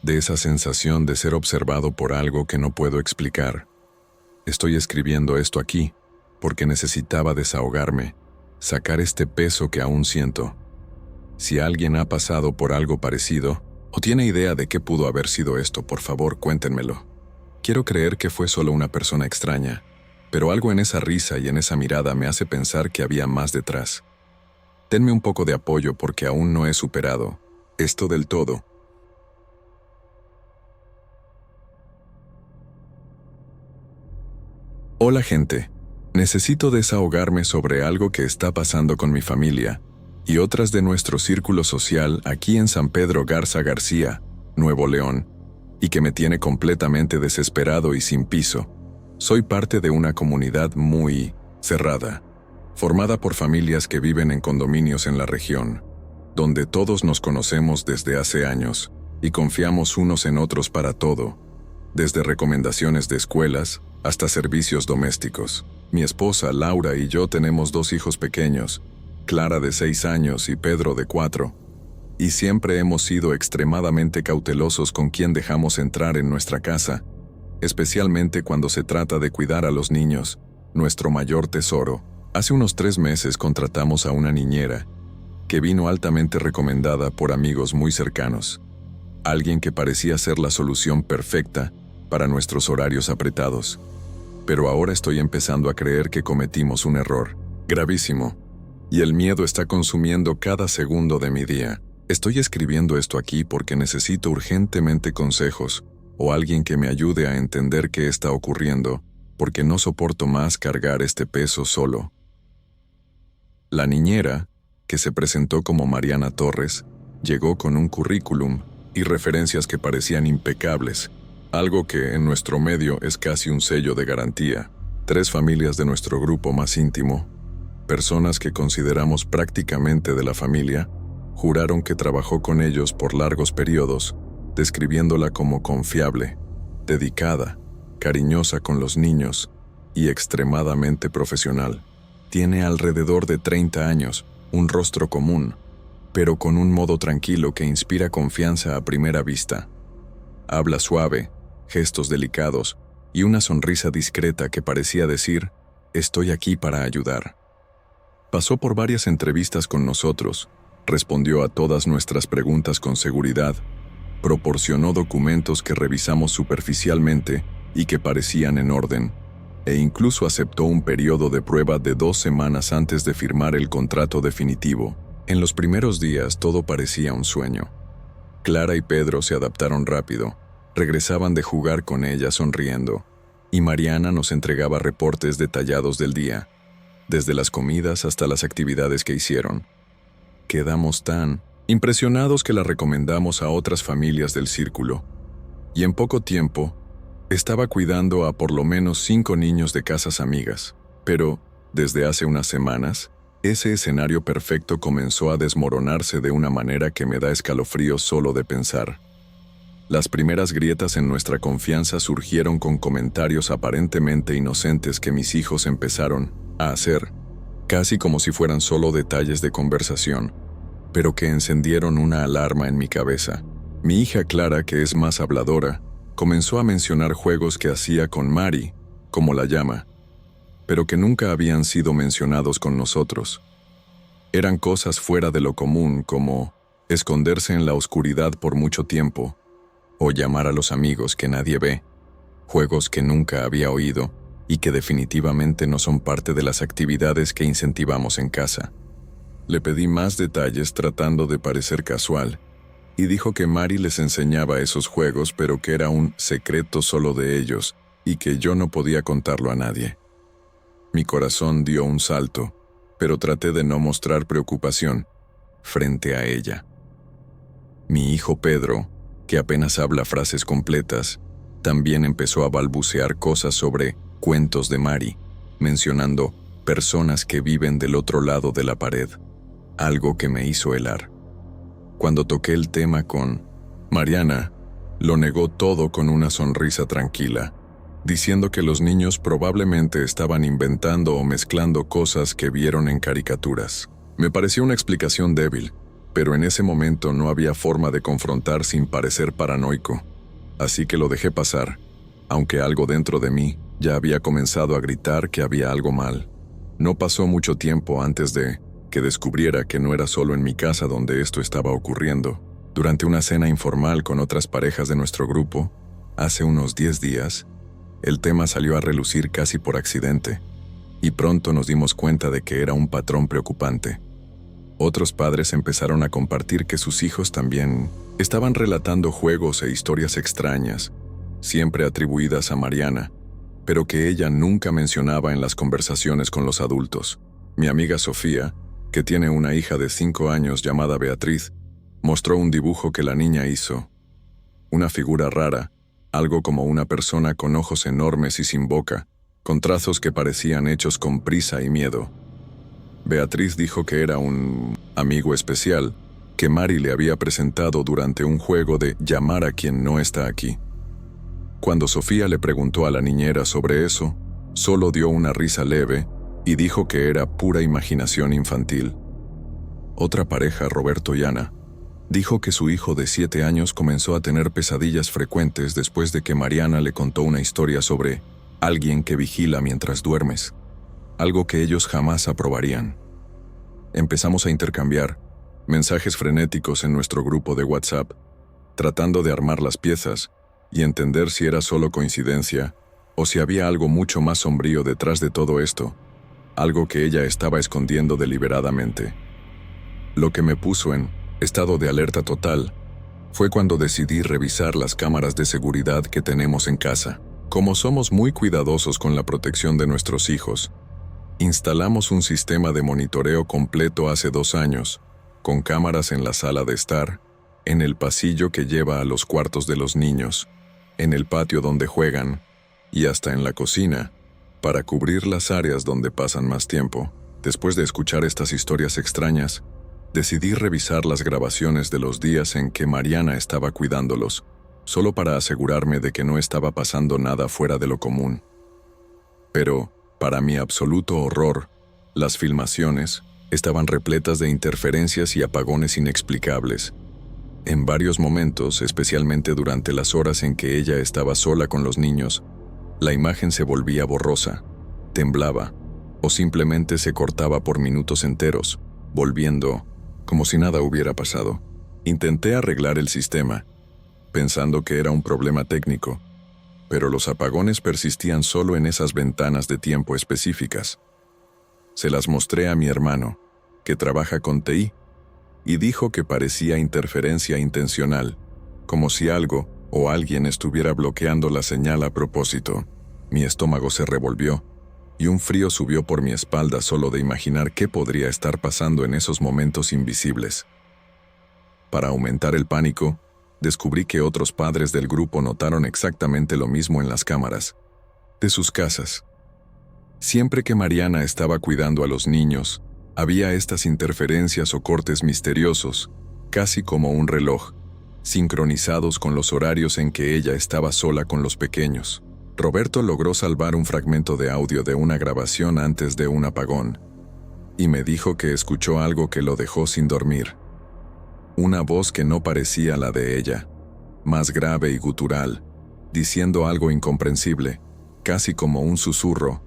de esa sensación de ser observado por algo que no puedo explicar. Estoy escribiendo esto aquí, porque necesitaba desahogarme, sacar este peso que aún siento. Si alguien ha pasado por algo parecido, o tiene idea de qué pudo haber sido esto, por favor, cuéntenmelo. Quiero creer que fue solo una persona extraña, pero algo en esa risa y en esa mirada me hace pensar que había más detrás. Denme un poco de apoyo porque aún no he superado esto del todo. Hola gente, necesito desahogarme sobre algo que está pasando con mi familia y otras de nuestro círculo social aquí en San Pedro Garza García, Nuevo León, y que me tiene completamente desesperado y sin piso. Soy parte de una comunidad muy cerrada, formada por familias que viven en condominios en la región, donde todos nos conocemos desde hace años y confiamos unos en otros para todo, desde recomendaciones de escuelas hasta servicios domésticos. Mi esposa, Laura, y yo tenemos 2 hijos pequeños, Clara de 6 años y Pedro de 4, y siempre hemos sido extremadamente cautelosos con quién dejamos entrar en nuestra casa, especialmente cuando se trata de cuidar a los niños, nuestro mayor tesoro. Hace unos 3 meses contratamos a una niñera, que vino altamente recomendada por amigos muy cercanos, alguien que parecía ser la solución perfecta para nuestros horarios apretados. Pero ahora estoy empezando a creer que cometimos un error gravísimo, y el miedo está consumiendo cada segundo de mi día. Estoy escribiendo esto aquí porque necesito urgentemente consejos, o alguien que me ayude a entender qué está ocurriendo, porque no soporto más cargar este peso solo. La niñera, que se presentó como Mariana Torres, llegó con un currículum y referencias que parecían impecables, algo que en nuestro medio es casi un sello de garantía. 3 familias de nuestro grupo más íntimo, personas que consideramos prácticamente de la familia, juraron que trabajó con ellos por largos periodos, describiéndola como confiable, dedicada, cariñosa con los niños y extremadamente profesional. Tiene alrededor de 30 años, un rostro común, pero con un modo tranquilo que inspira confianza a primera vista. Habla suave, gestos delicados y una sonrisa discreta que parecía decir, «Estoy aquí para ayudar». Pasó por varias entrevistas con nosotros, respondió a todas nuestras preguntas con seguridad, proporcionó documentos que revisamos superficialmente y que parecían en orden, e incluso aceptó un periodo de prueba de 2 semanas antes de firmar el contrato definitivo. En los primeros días todo parecía un sueño. Clara y Pedro se adaptaron rápido, regresaban de jugar con ella sonriendo, y Mariana nos entregaba reportes detallados del día, desde las comidas hasta las actividades que hicieron. Quedamos tan impresionados que la recomendamos a otras familias del círculo, y en poco tiempo estaba cuidando a por lo menos 5 niños de casas amigas. Pero, desde hace unas semanas, ese escenario perfecto comenzó a desmoronarse de una manera que me da escalofríos solo de pensar. Las primeras grietas en nuestra confianza surgieron con comentarios aparentemente inocentes que mis hijos empezaron a hacer, casi como si fueran solo detalles de conversación, pero que encendieron una alarma en mi cabeza. Mi hija Clara, que es más habladora, comenzó a mencionar juegos que hacía con Mari, como la llama, pero que nunca habían sido mencionados con nosotros. Eran cosas fuera de lo común, como esconderse en la oscuridad por mucho tiempo, o llamar a los amigos que nadie ve, juegos que nunca había oído y que definitivamente no son parte de las actividades que incentivamos en casa. Le pedí más detalles tratando de parecer casual, y dijo que Mari les enseñaba esos juegos pero que era un secreto solo de ellos y que yo no podía contarlo a nadie. Mi corazón dio un salto, pero traté de no mostrar preocupación frente a ella. Mi hijo Pedro, que apenas habla frases completas, también empezó a balbucear cosas sobre cuentos de Mari, mencionando personas que viven del otro lado de la pared, algo que me hizo helar. Cuando toqué el tema con Mariana, lo negó todo con una sonrisa tranquila, diciendo que los niños probablemente estaban inventando o mezclando cosas que vieron en caricaturas. Me pareció una explicación débil, pero en ese momento no había forma de confrontar sin parecer paranoico, así que lo dejé pasar, aunque algo dentro de mí ya había comenzado a gritar que había algo mal. No pasó mucho tiempo antes de que descubriera que no era solo en mi casa donde esto estaba ocurriendo. Durante una cena informal con otras parejas de nuestro grupo, hace unos 10 días, el tema salió a relucir casi por accidente, y pronto nos dimos cuenta de que era un patrón preocupante. Otros padres empezaron a compartir que sus hijos también estaban relatando juegos e historias extrañas, siempre atribuidas a Mariana, pero que ella nunca mencionaba en las conversaciones con los adultos. Mi amiga Sofía, que tiene una hija de 5 años llamada Beatriz, mostró un dibujo que la niña hizo. Una figura rara, algo como una persona con ojos enormes y sin boca, con trazos que parecían hechos con prisa y miedo. Beatriz dijo que era un amigo especial que Mari le había presentado durante un juego de llamar a quien no está aquí. Cuando Sofía le preguntó a la niñera sobre eso, solo dio una risa leve y dijo que era pura imaginación infantil. Otra pareja, Roberto y Ana, dijo que su hijo de 7 años comenzó a tener pesadillas frecuentes después de que Mariana le contó una historia sobre alguien que vigila mientras duermes, algo que ellos jamás aprobarían. Empezamos a intercambiar mensajes frenéticos en nuestro grupo de WhatsApp, tratando de armar las piezas y entender si era solo coincidencia o si había algo mucho más sombrío detrás de todo esto, algo que ella estaba escondiendo deliberadamente. Lo que me puso en estado de alerta total Fue cuando decidí revisar las cámaras de seguridad que tenemos en casa. Como somos muy cuidadosos con la protección de nuestros hijos, instalamos un sistema de monitoreo completo hace 2 años, con cámaras en la sala de estar, en el pasillo que lleva a los cuartos de los niños, en el patio donde juegan y hasta en la cocina, para cubrir las áreas donde pasan más tiempo. Después de escuchar estas historias extrañas, decidí revisar las grabaciones de los días en que Mariana estaba cuidándolos, solo para asegurarme de que no estaba pasando nada fuera de lo común. Pero, para mi absoluto horror, las filmaciones estaban repletas de interferencias y apagones inexplicables. En varios momentos, especialmente durante las horas en que ella estaba sola con los niños, la imagen se volvía borrosa, temblaba, o simplemente se cortaba por minutos enteros, volviendo como si nada hubiera pasado. Intenté arreglar el sistema, pensando que era un problema técnico, pero los apagones persistían solo en esas ventanas de tiempo específicas. Se las mostré a mi hermano, que trabaja con TI, y dijo que parecía interferencia intencional, como si algo o alguien estuviera bloqueando la señal a propósito. Mi estómago se revolvió, y un frío subió por mi espalda solo de imaginar qué podría estar pasando en esos momentos invisibles. Para aumentar el pánico, descubrí que otros padres del grupo notaron exactamente lo mismo en las cámaras de sus casas. Siempre que Mariana estaba cuidando a los niños, había estas interferencias o cortes misteriosos, casi como un reloj, sincronizados con los horarios en que ella estaba sola con los pequeños. Roberto logró salvar un fragmento de audio de una grabación antes de un apagón, y me dijo que escuchó algo que lo dejó sin dormir. Una voz que no parecía la de ella, más grave y gutural, diciendo algo incomprensible, casi como un susurro,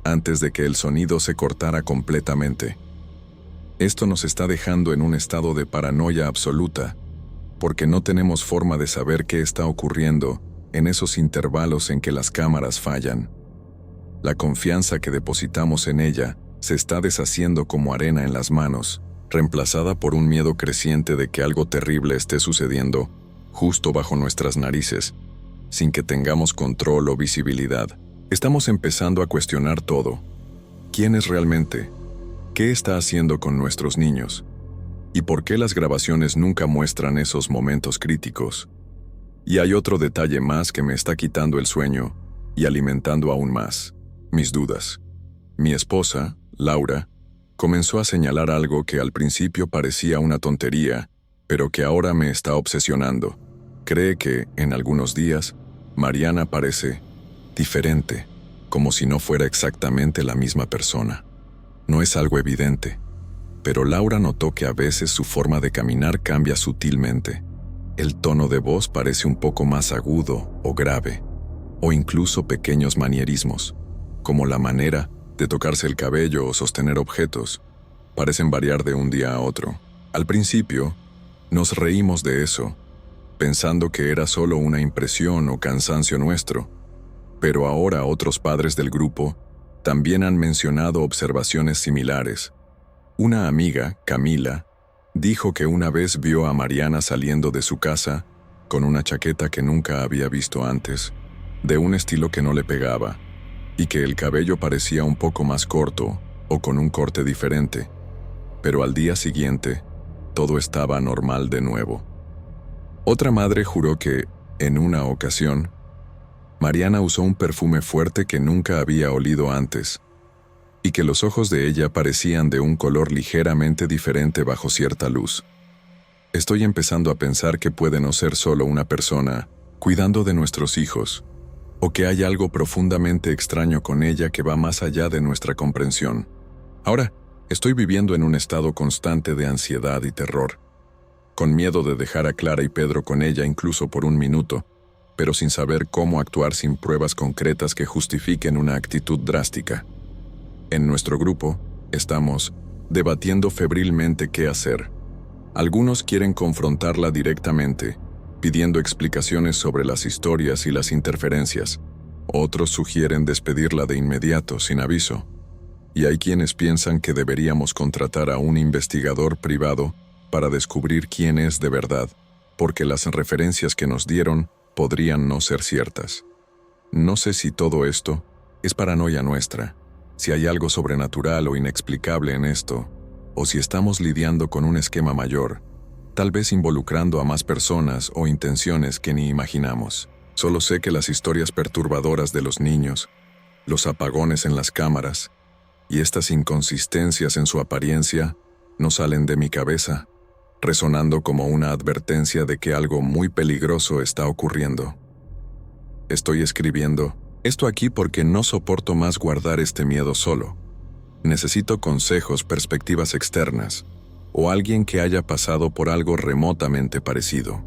antes de que el sonido se cortara completamente. Esto nos está dejando en un estado de paranoia absoluta, porque no tenemos forma de saber qué está ocurriendo en esos intervalos en que las cámaras fallan. La confianza que depositamos en ella se está deshaciendo como arena en las manos, reemplazada por un miedo creciente de que algo terrible esté sucediendo justo bajo nuestras narices, sin que tengamos control o visibilidad. Estamos empezando a cuestionar todo. ¿Quién es realmente? ¿Qué está haciendo con nuestros niños? ¿Y por qué las grabaciones nunca muestran esos momentos críticos? Y hay otro detalle más que me está quitando el sueño y alimentando aún más mis dudas. Mi esposa, Laura, comenzó a señalar algo que al principio parecía una tontería, pero que ahora me está obsesionando. Cree que, en algunos días, Mariana parece diferente, como si no fuera exactamente la misma persona. No es algo evidente, pero Laura notó que a veces su forma de caminar cambia sutilmente. El tono de voz parece un poco más agudo o grave, o incluso pequeños manierismos, como la manera de tocarse el cabello o sostener objetos, parecen variar de un día a otro. Al principio, nos reímos de eso, pensando que era solo una impresión o cansancio nuestro, pero ahora otros padres del grupo también han mencionado observaciones similares. Una amiga, Camila, dijo que una vez vio a Mariana saliendo de su casa con una chaqueta que nunca había visto antes, de un estilo que no le pegaba, y que el cabello parecía un poco más corto o con un corte diferente, pero al día siguiente todo estaba normal de nuevo. Otra madre juró que, en una ocasión, Mariana usó un perfume fuerte que nunca había olido antes, y que los ojos de ella parecían de un color ligeramente diferente bajo cierta luz. Estoy empezando a pensar que puede no ser solo una persona cuidando de nuestros hijos, o que hay algo profundamente extraño con ella que va más allá de nuestra comprensión. Ahora, estoy viviendo en un estado constante de ansiedad y terror, con miedo de dejar a Clara y Pedro con ella incluso por un minuto, pero sin saber cómo actuar sin pruebas concretas que justifiquen una actitud drástica. En nuestro grupo, estamos debatiendo febrilmente qué hacer. Algunos quieren confrontarla directamente, pidiendo explicaciones sobre las historias y las interferencias. Otros sugieren despedirla de inmediato, sin aviso. Y hay quienes piensan que deberíamos contratar a un investigador privado para descubrir quién es de verdad. porque las referencias que nos dieron podrían no ser ciertas. No sé si todo esto es paranoia nuestra, si hay algo sobrenatural o inexplicable en esto, o si estamos lidiando con un esquema mayor, tal vez involucrando a más personas o intenciones que ni imaginamos. Solo sé que las historias perturbadoras de los niños, los apagones en las cámaras y estas inconsistencias en su apariencia no salen de mi cabeza, resonando como una advertencia de que algo muy peligroso está ocurriendo. Estoy escribiendo esto aquí porque no soporto más guardar este miedo solo. Necesito consejos, perspectivas externas, o alguien que haya pasado por algo remotamente parecido.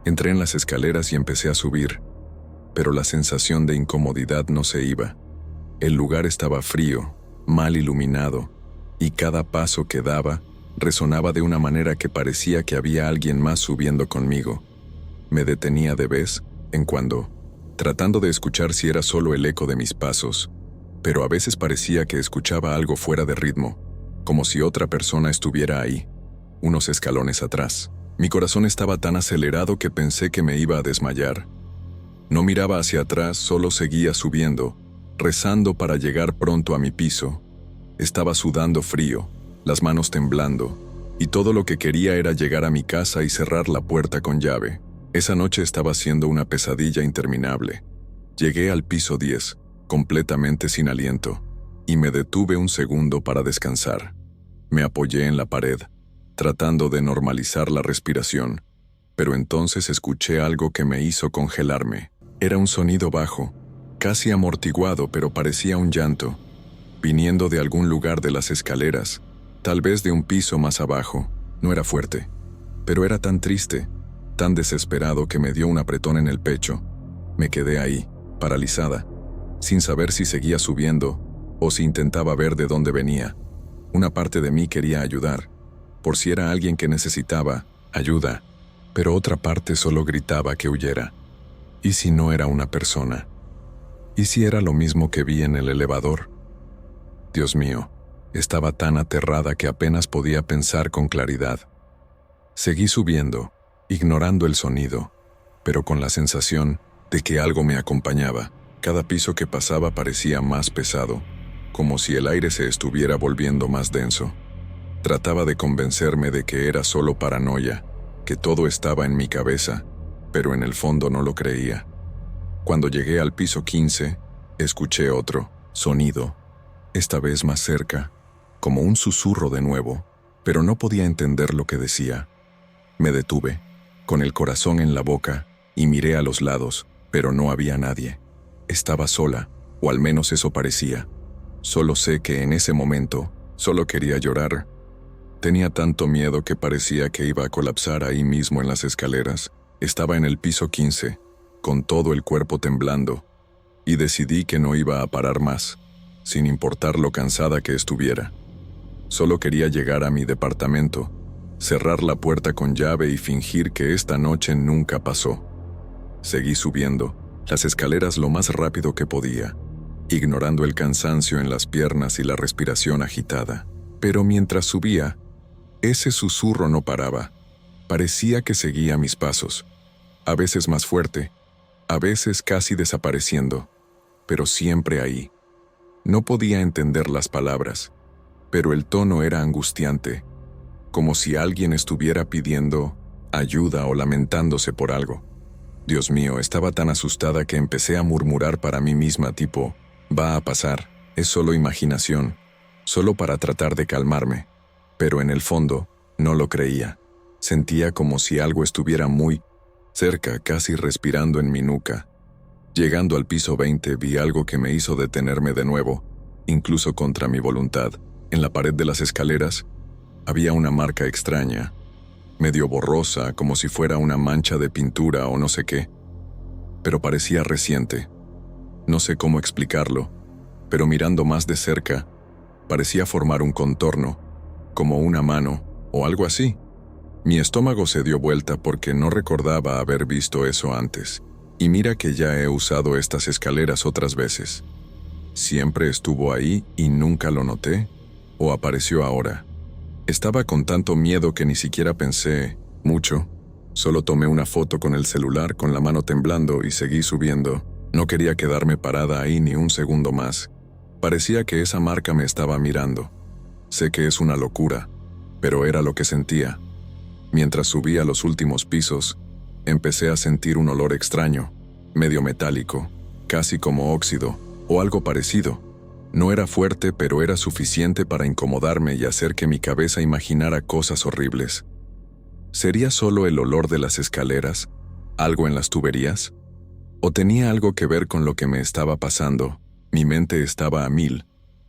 Entré en las escaleras y empecé a subir, pero la sensación de incomodidad no se iba. El lugar estaba frío, mal iluminado, y cada paso que daba resonaba de una manera que parecía que había alguien más subiendo conmigo. Me detenía de vez en cuando, tratando de escuchar si era solo el eco de mis pasos, pero a veces parecía que escuchaba algo fuera de ritmo, como si otra persona estuviera ahí, unos escalones atrás. Mi corazón estaba tan acelerado que pensé que me iba a desmayar. No miraba hacia atrás, solo seguía subiendo, rezando para llegar pronto a mi piso. Estaba sudando frío, las manos temblando, y todo lo que quería era llegar a mi casa y cerrar la puerta con llave. Esa noche estaba siendo una pesadilla interminable. Llegué al piso 10, completamente sin aliento, y me detuve un segundo para descansar. Me apoyé en la pared, tratando de normalizar la respiración, pero entonces escuché algo que me hizo congelarme. Era un sonido bajo, casi amortiguado, pero parecía un llanto, viniendo de algún lugar de las escaleras, tal vez de un piso más abajo. No era fuerte, pero era tan triste, tan desesperado que me dio un apretón en el pecho. Me quedé ahí, paralizada, sin saber si seguía subiendo o si intentaba ver de dónde venía. Una parte de mí quería ayudar, por si era alguien que necesitaba ayuda, pero otra parte solo gritaba que huyera. ¿Y si no era una persona? ¿Y si era lo mismo que vi en el elevador? Dios mío, estaba tan aterrada que apenas podía pensar con claridad. Seguí subiendo, ignorando el sonido, pero con la sensación de que algo me acompañaba. Cada piso que pasaba parecía más pesado, como si el aire se estuviera volviendo más denso. Trataba de convencerme de que era solo paranoia, que todo estaba en mi cabeza, pero en el fondo no lo creía. Cuando llegué al piso 15, escuché otro sonido, esta vez más cerca, como un susurro de nuevo, pero no podía entender lo que decía. Me detuve, con el corazón en la boca, y miré a los lados, pero no había nadie. Estaba sola, o al menos eso parecía. Solo sé que en ese momento, solo quería llorar. Tenía tanto miedo que parecía que iba a colapsar ahí mismo en las escaleras. Estaba en el piso 15, con todo el cuerpo temblando, y decidí que no iba a parar más, sin importar lo cansada que estuviera. Solo quería llegar a mi departamento, cerrar la puerta con llave y fingir que esta noche nunca pasó. Seguí subiendo las escaleras lo más rápido que podía, ignorando el cansancio en las piernas y la respiración agitada. Pero mientras subía, ese susurro no paraba. Parecía que seguía mis pasos, a veces más fuerte, a veces casi desapareciendo, pero siempre ahí. No podía entender las palabras, pero el tono era angustiante, como si alguien estuviera pidiendo ayuda o lamentándose por algo. Dios mío, estaba tan asustada que empecé a murmurar para mí misma tipo, va a pasar, es solo imaginación, solo para tratar de calmarme. Pero en el fondo, no lo creía. Sentía como si algo estuviera muy cerca, casi respirando en mi nuca. Llegando al piso 20 vi algo que me hizo detenerme de nuevo, incluso contra mi voluntad. En la pared de las escaleras había una marca extraña, medio borrosa, como si fuera una mancha de pintura o no sé qué, pero parecía reciente. No sé cómo explicarlo, pero mirando más de cerca, parecía formar un contorno, como una mano o algo así. Mi estómago se dio vuelta porque no recordaba haber visto eso antes. Y mira que ya he usado estas escaleras otras veces. ¿Siempre estuvo ahí y nunca lo noté? ¿O apareció ahora? Estaba con tanto miedo que ni siquiera pensé mucho. Solo tomé una foto con el celular con la mano temblando y seguí subiendo. No quería quedarme parada ahí ni un segundo más. Parecía que esa marca me estaba mirando. Sé que es una locura, pero era lo que sentía. Mientras subía los últimos pisos, empecé a sentir un olor extraño, medio metálico, casi como óxido, o algo parecido. No era fuerte, pero era suficiente para incomodarme y hacer que mi cabeza imaginara cosas horribles. ¿Sería solo el olor de las escaleras? ¿Algo en las tuberías? ¿O tenía algo que ver con lo que me estaba pasando? Mi mente estaba a mil,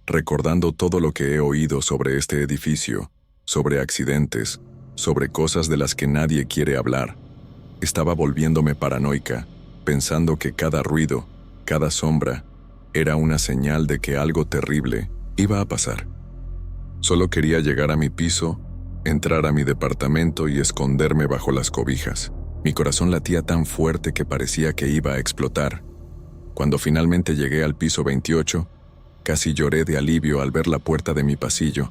recordando todo lo que he oído sobre este edificio, sobre accidentes, sobre cosas de las que nadie quiere hablar. Estaba volviéndome paranoica, pensando que cada ruido, cada sombra, era una señal de que algo terrible iba a pasar. Solo quería llegar a mi piso, entrar a mi departamento y esconderme bajo las cobijas. Mi corazón latía tan fuerte que parecía que iba a explotar. Cuando finalmente llegué al piso 28, casi lloré de alivio al ver la puerta de mi pasillo,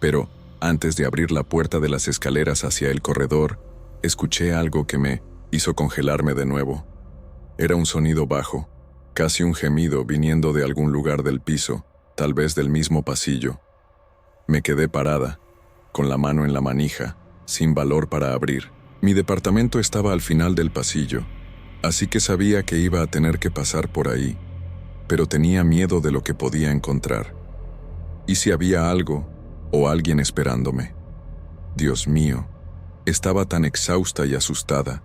pero antes de abrir la puerta de las escaleras hacia el corredor, escuché algo que me hizo congelarme de nuevo. Era un sonido bajo, casi un gemido viniendo de algún lugar del piso, tal vez del mismo pasillo. Me quedé parada, con la mano en la manija, sin valor para abrir. Mi departamento estaba al final del pasillo, así que sabía que iba a tener que pasar por ahí, pero tenía miedo de lo que podía encontrar. ¿Y si había algo o alguien esperándome? Dios mío, estaba tan exhausta y asustada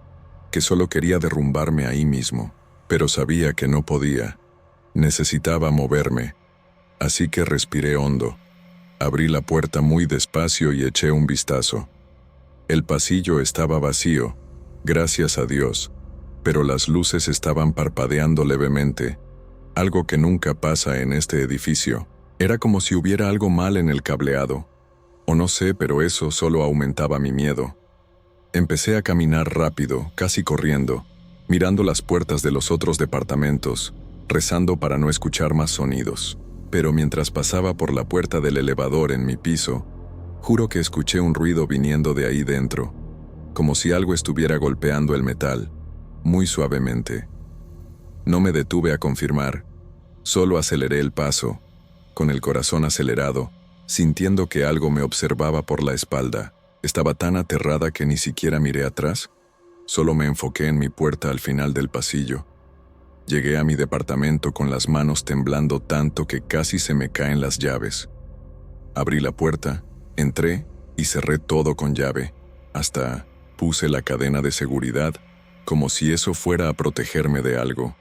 que solo quería derrumbarme ahí mismo, pero sabía que no podía. Necesitaba moverme, así que respiré hondo. Abrí la puerta muy despacio y eché un vistazo. El pasillo estaba vacío, gracias a Dios, pero las luces estaban parpadeando levemente, algo que nunca pasa en este edificio. Era como si hubiera algo mal en el cableado, o no sé, pero eso solo aumentaba mi miedo. Empecé a caminar rápido, casi corriendo, mirando las puertas de los otros departamentos, rezando para no escuchar más sonidos. Pero mientras pasaba por la puerta del elevador en mi piso, juro que escuché un ruido viniendo de ahí dentro, como si algo estuviera golpeando el metal, muy suavemente. No me detuve a confirmar, solo aceleré el paso, con el corazón acelerado, sintiendo que algo me observaba por la espalda. Estaba tan aterrada que ni siquiera miré atrás, solo me enfoqué en mi puerta al final del pasillo. Llegué a mi departamento con las manos temblando tanto que casi se me caen las llaves. Abrí la puerta, entré y cerré todo con llave. Hasta puse la cadena de seguridad, como si eso fuera a protegerme de algo.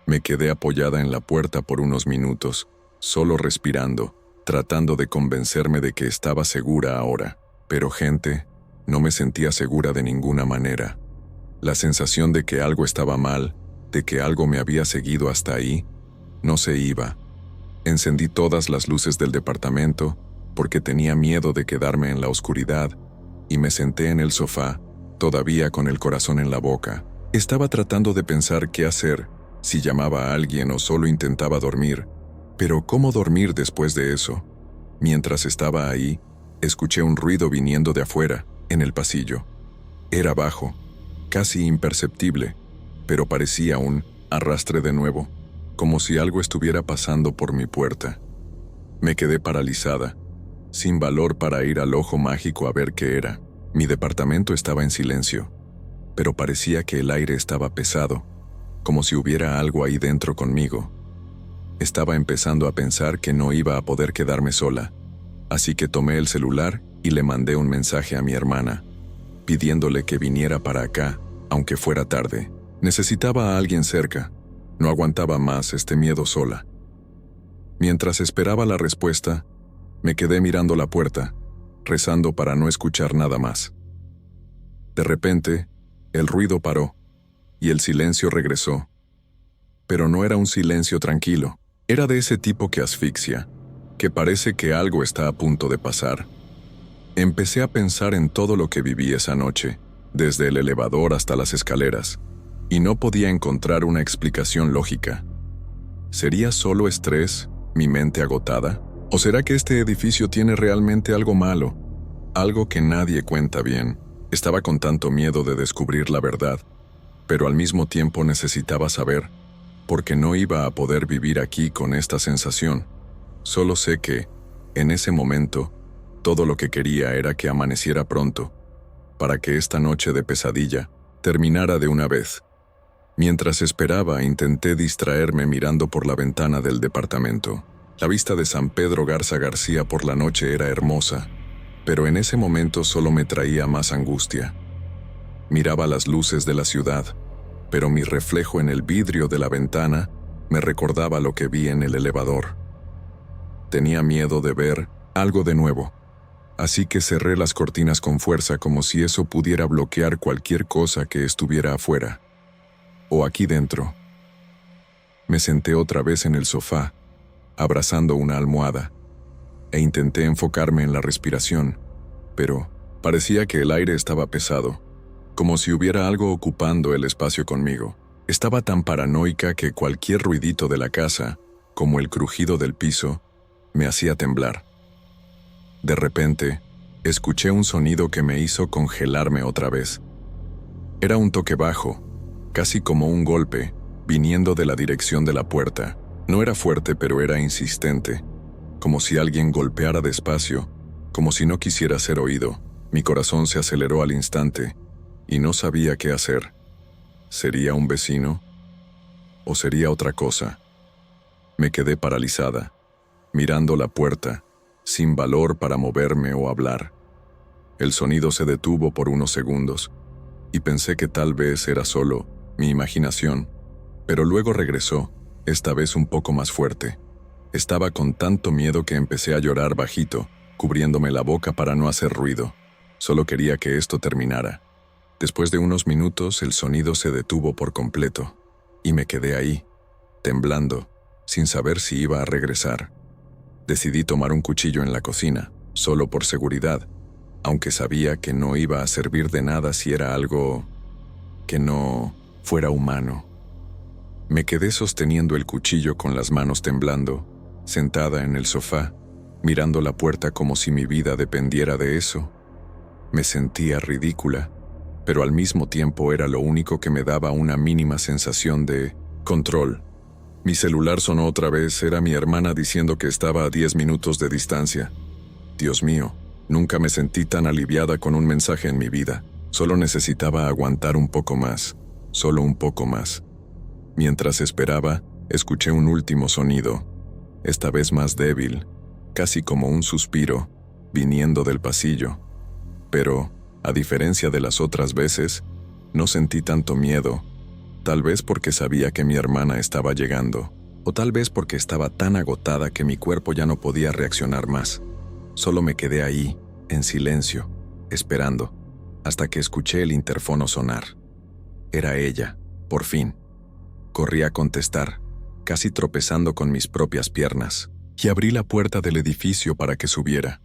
Me quedé apoyada en la puerta por unos minutos, solo respirando, tratando de convencerme de que estaba segura ahora. Pero gente, no me sentía segura de ninguna manera. La sensación de que algo estaba mal, de que algo me había seguido hasta ahí, no se iba. Encendí todas las luces del departamento porque tenía miedo de quedarme en la oscuridad y me senté en el sofá, todavía con el corazón en la boca. Estaba tratando de pensar qué hacer, si llamaba a alguien o solo intentaba dormir. Pero ¿cómo dormir después de eso? Mientras estaba ahí, escuché un ruido viniendo de afuera, en el pasillo. Era bajo, casi imperceptible, pero parecía un arrastre de nuevo, como si algo estuviera pasando por mi puerta. Me quedé paralizada, sin valor para ir al ojo mágico a ver qué era. Mi departamento estaba en silencio, pero parecía que el aire estaba pesado, como si hubiera algo ahí dentro conmigo. Estaba empezando a pensar que no iba a poder quedarme sola, así que tomé el celular y le mandé un mensaje a mi hermana, pidiéndole que viniera para acá, aunque fuera tarde. Necesitaba a alguien cerca. No aguantaba más este miedo sola. Mientras esperaba la respuesta, me quedé mirando la puerta, rezando para no escuchar nada más. De repente, el ruido paró, y el silencio regresó. Pero no era un silencio tranquilo, era de ese tipo que asfixia, que parece que algo está a punto de pasar. Empecé a pensar en todo lo que viví esa noche, desde el elevador hasta las escaleras, y no podía encontrar una explicación lógica. ¿Sería solo estrés, mi mente agotada? ¿O será que este edificio tiene realmente algo malo? Algo que nadie cuenta bien. Estaba con tanto miedo de descubrir la verdad, pero al mismo tiempo necesitaba saber, porque no iba a poder vivir aquí con esta sensación. Solo sé que, en ese momento, todo lo que quería era que amaneciera pronto, para que esta noche de pesadilla terminara de una vez. Mientras esperaba, intenté distraerme mirando por la ventana del departamento. La vista de San Pedro Garza García por la noche era hermosa, pero en ese momento solo me traía más angustia. Miraba las luces de la ciudad, pero mi reflejo en el vidrio de la ventana me recordaba lo que vi en el elevador. Tenía miedo de ver algo de nuevo, así que cerré las cortinas con fuerza como si eso pudiera bloquear cualquier cosa que estuviera afuera o aquí dentro. Me senté otra vez en el sofá, abrazando una almohada, e intenté enfocarme en la respiración, pero parecía que el aire estaba pesado, como si hubiera algo ocupando el espacio conmigo. Estaba tan paranoica que cualquier ruidito de la casa, como el crujido del piso, me hacía temblar. De repente, escuché un sonido que me hizo congelarme otra vez. Era un toque bajo, casi como un golpe, viniendo de la dirección de la puerta. No era fuerte, pero era insistente, como si alguien golpeara despacio, como si no quisiera ser oído. Mi corazón se aceleró al instante, y no sabía qué hacer. ¿Sería un vecino? ¿O sería otra cosa? Me quedé paralizada, mirando la puerta, sin valor para moverme o hablar. El sonido se detuvo por unos segundos, y pensé que tal vez era solo mi imaginación, pero luego regresó, esta vez un poco más fuerte. Estaba con tanto miedo que empecé a llorar bajito, cubriéndome la boca para no hacer ruido. Solo quería que esto terminara. Después de unos minutos, el sonido se detuvo por completo, y me quedé ahí, temblando, sin saber si iba a regresar. Decidí tomar un cuchillo en la cocina, solo por seguridad, aunque sabía que no iba a servir de nada si era algo que no fuera humano. Me quedé sosteniendo el cuchillo con las manos temblando, sentada en el sofá, mirando la puerta como si mi vida dependiera de eso. Me sentía ridícula, pero al mismo tiempo era lo único que me daba una mínima sensación de control. Mi celular sonó otra vez, era mi hermana diciendo que estaba a 10 minutos de distancia. Dios mío, nunca me sentí tan aliviada con un mensaje en mi vida. Solo necesitaba aguantar un poco más, solo un poco más. Mientras esperaba, escuché un último sonido, esta vez más débil, casi como un suspiro, viniendo del pasillo. Pero, a diferencia de las otras veces, no sentí tanto miedo, tal vez porque sabía que mi hermana estaba llegando, o tal vez porque estaba tan agotada que mi cuerpo ya no podía reaccionar más. Solo me quedé ahí, en silencio, esperando, hasta que escuché el interfono sonar. Era ella, por fin. Corrí a contestar, casi tropezando con mis propias piernas, y abrí la puerta del edificio para que subiera.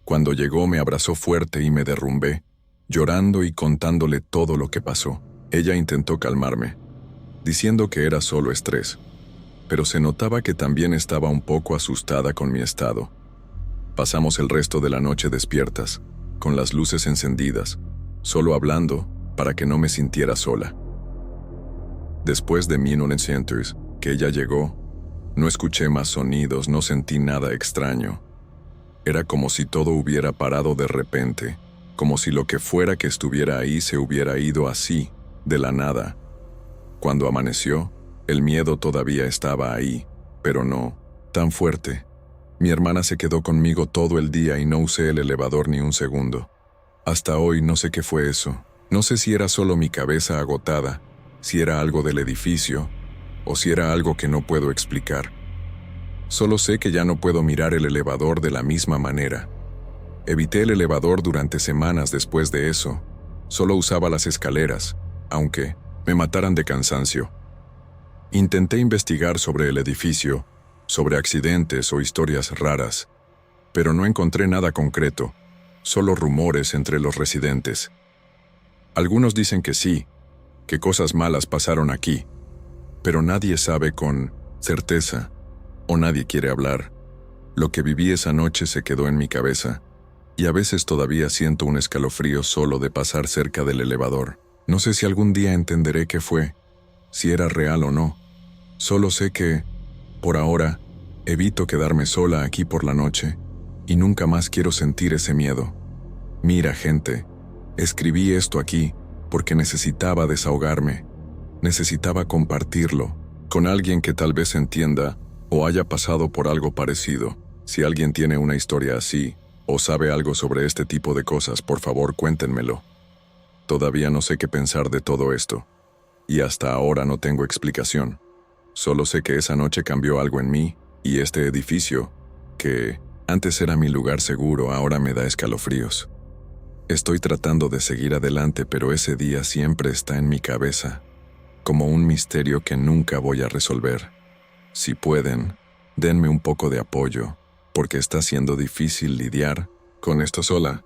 Cuando llegó me abrazó fuerte y me derrumbé, llorando y contándole todo lo que pasó. Ella intentó calmarme, diciendo que era solo estrés, pero se notaba que también estaba un poco asustada con mi estado. Pasamos el resto de la noche despiertas, con las luces encendidas, solo hablando para que no me sintiera sola. Después de Minoan Centers, que ella llegó, no escuché más sonidos, no sentí nada extraño. Era como si todo hubiera parado de repente, como si lo que fuera que estuviera ahí se hubiera ido así, de la nada. Cuando amaneció, el miedo todavía estaba ahí, pero no tan fuerte. Mi hermana se quedó conmigo todo el día y no usé el elevador ni un segundo. Hasta hoy no sé qué fue eso. No sé si era solo mi cabeza agotada, si era algo del edificio, o si era algo que no puedo explicar. Solo sé que ya no puedo mirar el elevador de la misma manera. Evité el elevador durante semanas después de eso. Solo usaba las escaleras, aunque me mataran de cansancio. Intenté investigar sobre el edificio, sobre accidentes o historias raras, pero no encontré nada concreto, solo rumores entre los residentes. Algunos dicen que sí, que cosas malas pasaron aquí, pero nadie sabe con certeza, o nadie quiere hablar. Lo que viví esa noche se quedó en mi cabeza, y a veces todavía siento un escalofrío solo de pasar cerca del elevador. No sé si algún día entenderé qué fue, si era real o no. Solo sé que, por ahora, evito quedarme sola aquí por la noche, y nunca más quiero sentir ese miedo. Mira, gente, escribí esto aquí porque necesitaba desahogarme, necesitaba compartirlo con alguien que tal vez entienda o haya pasado por algo parecido. Si alguien tiene una historia así, o sabe algo sobre este tipo de cosas, por favor cuéntenmelo. Todavía no sé qué pensar de todo esto, y hasta ahora no tengo explicación. Solo sé que esa noche cambió algo en mí, y este edificio, que antes era mi lugar seguro, ahora me da escalofríos. Estoy tratando de seguir adelante, pero ese día siempre está en mi cabeza, como un misterio que nunca voy a resolver. Si pueden, denme un poco de apoyo, porque está siendo difícil lidiar con esto sola.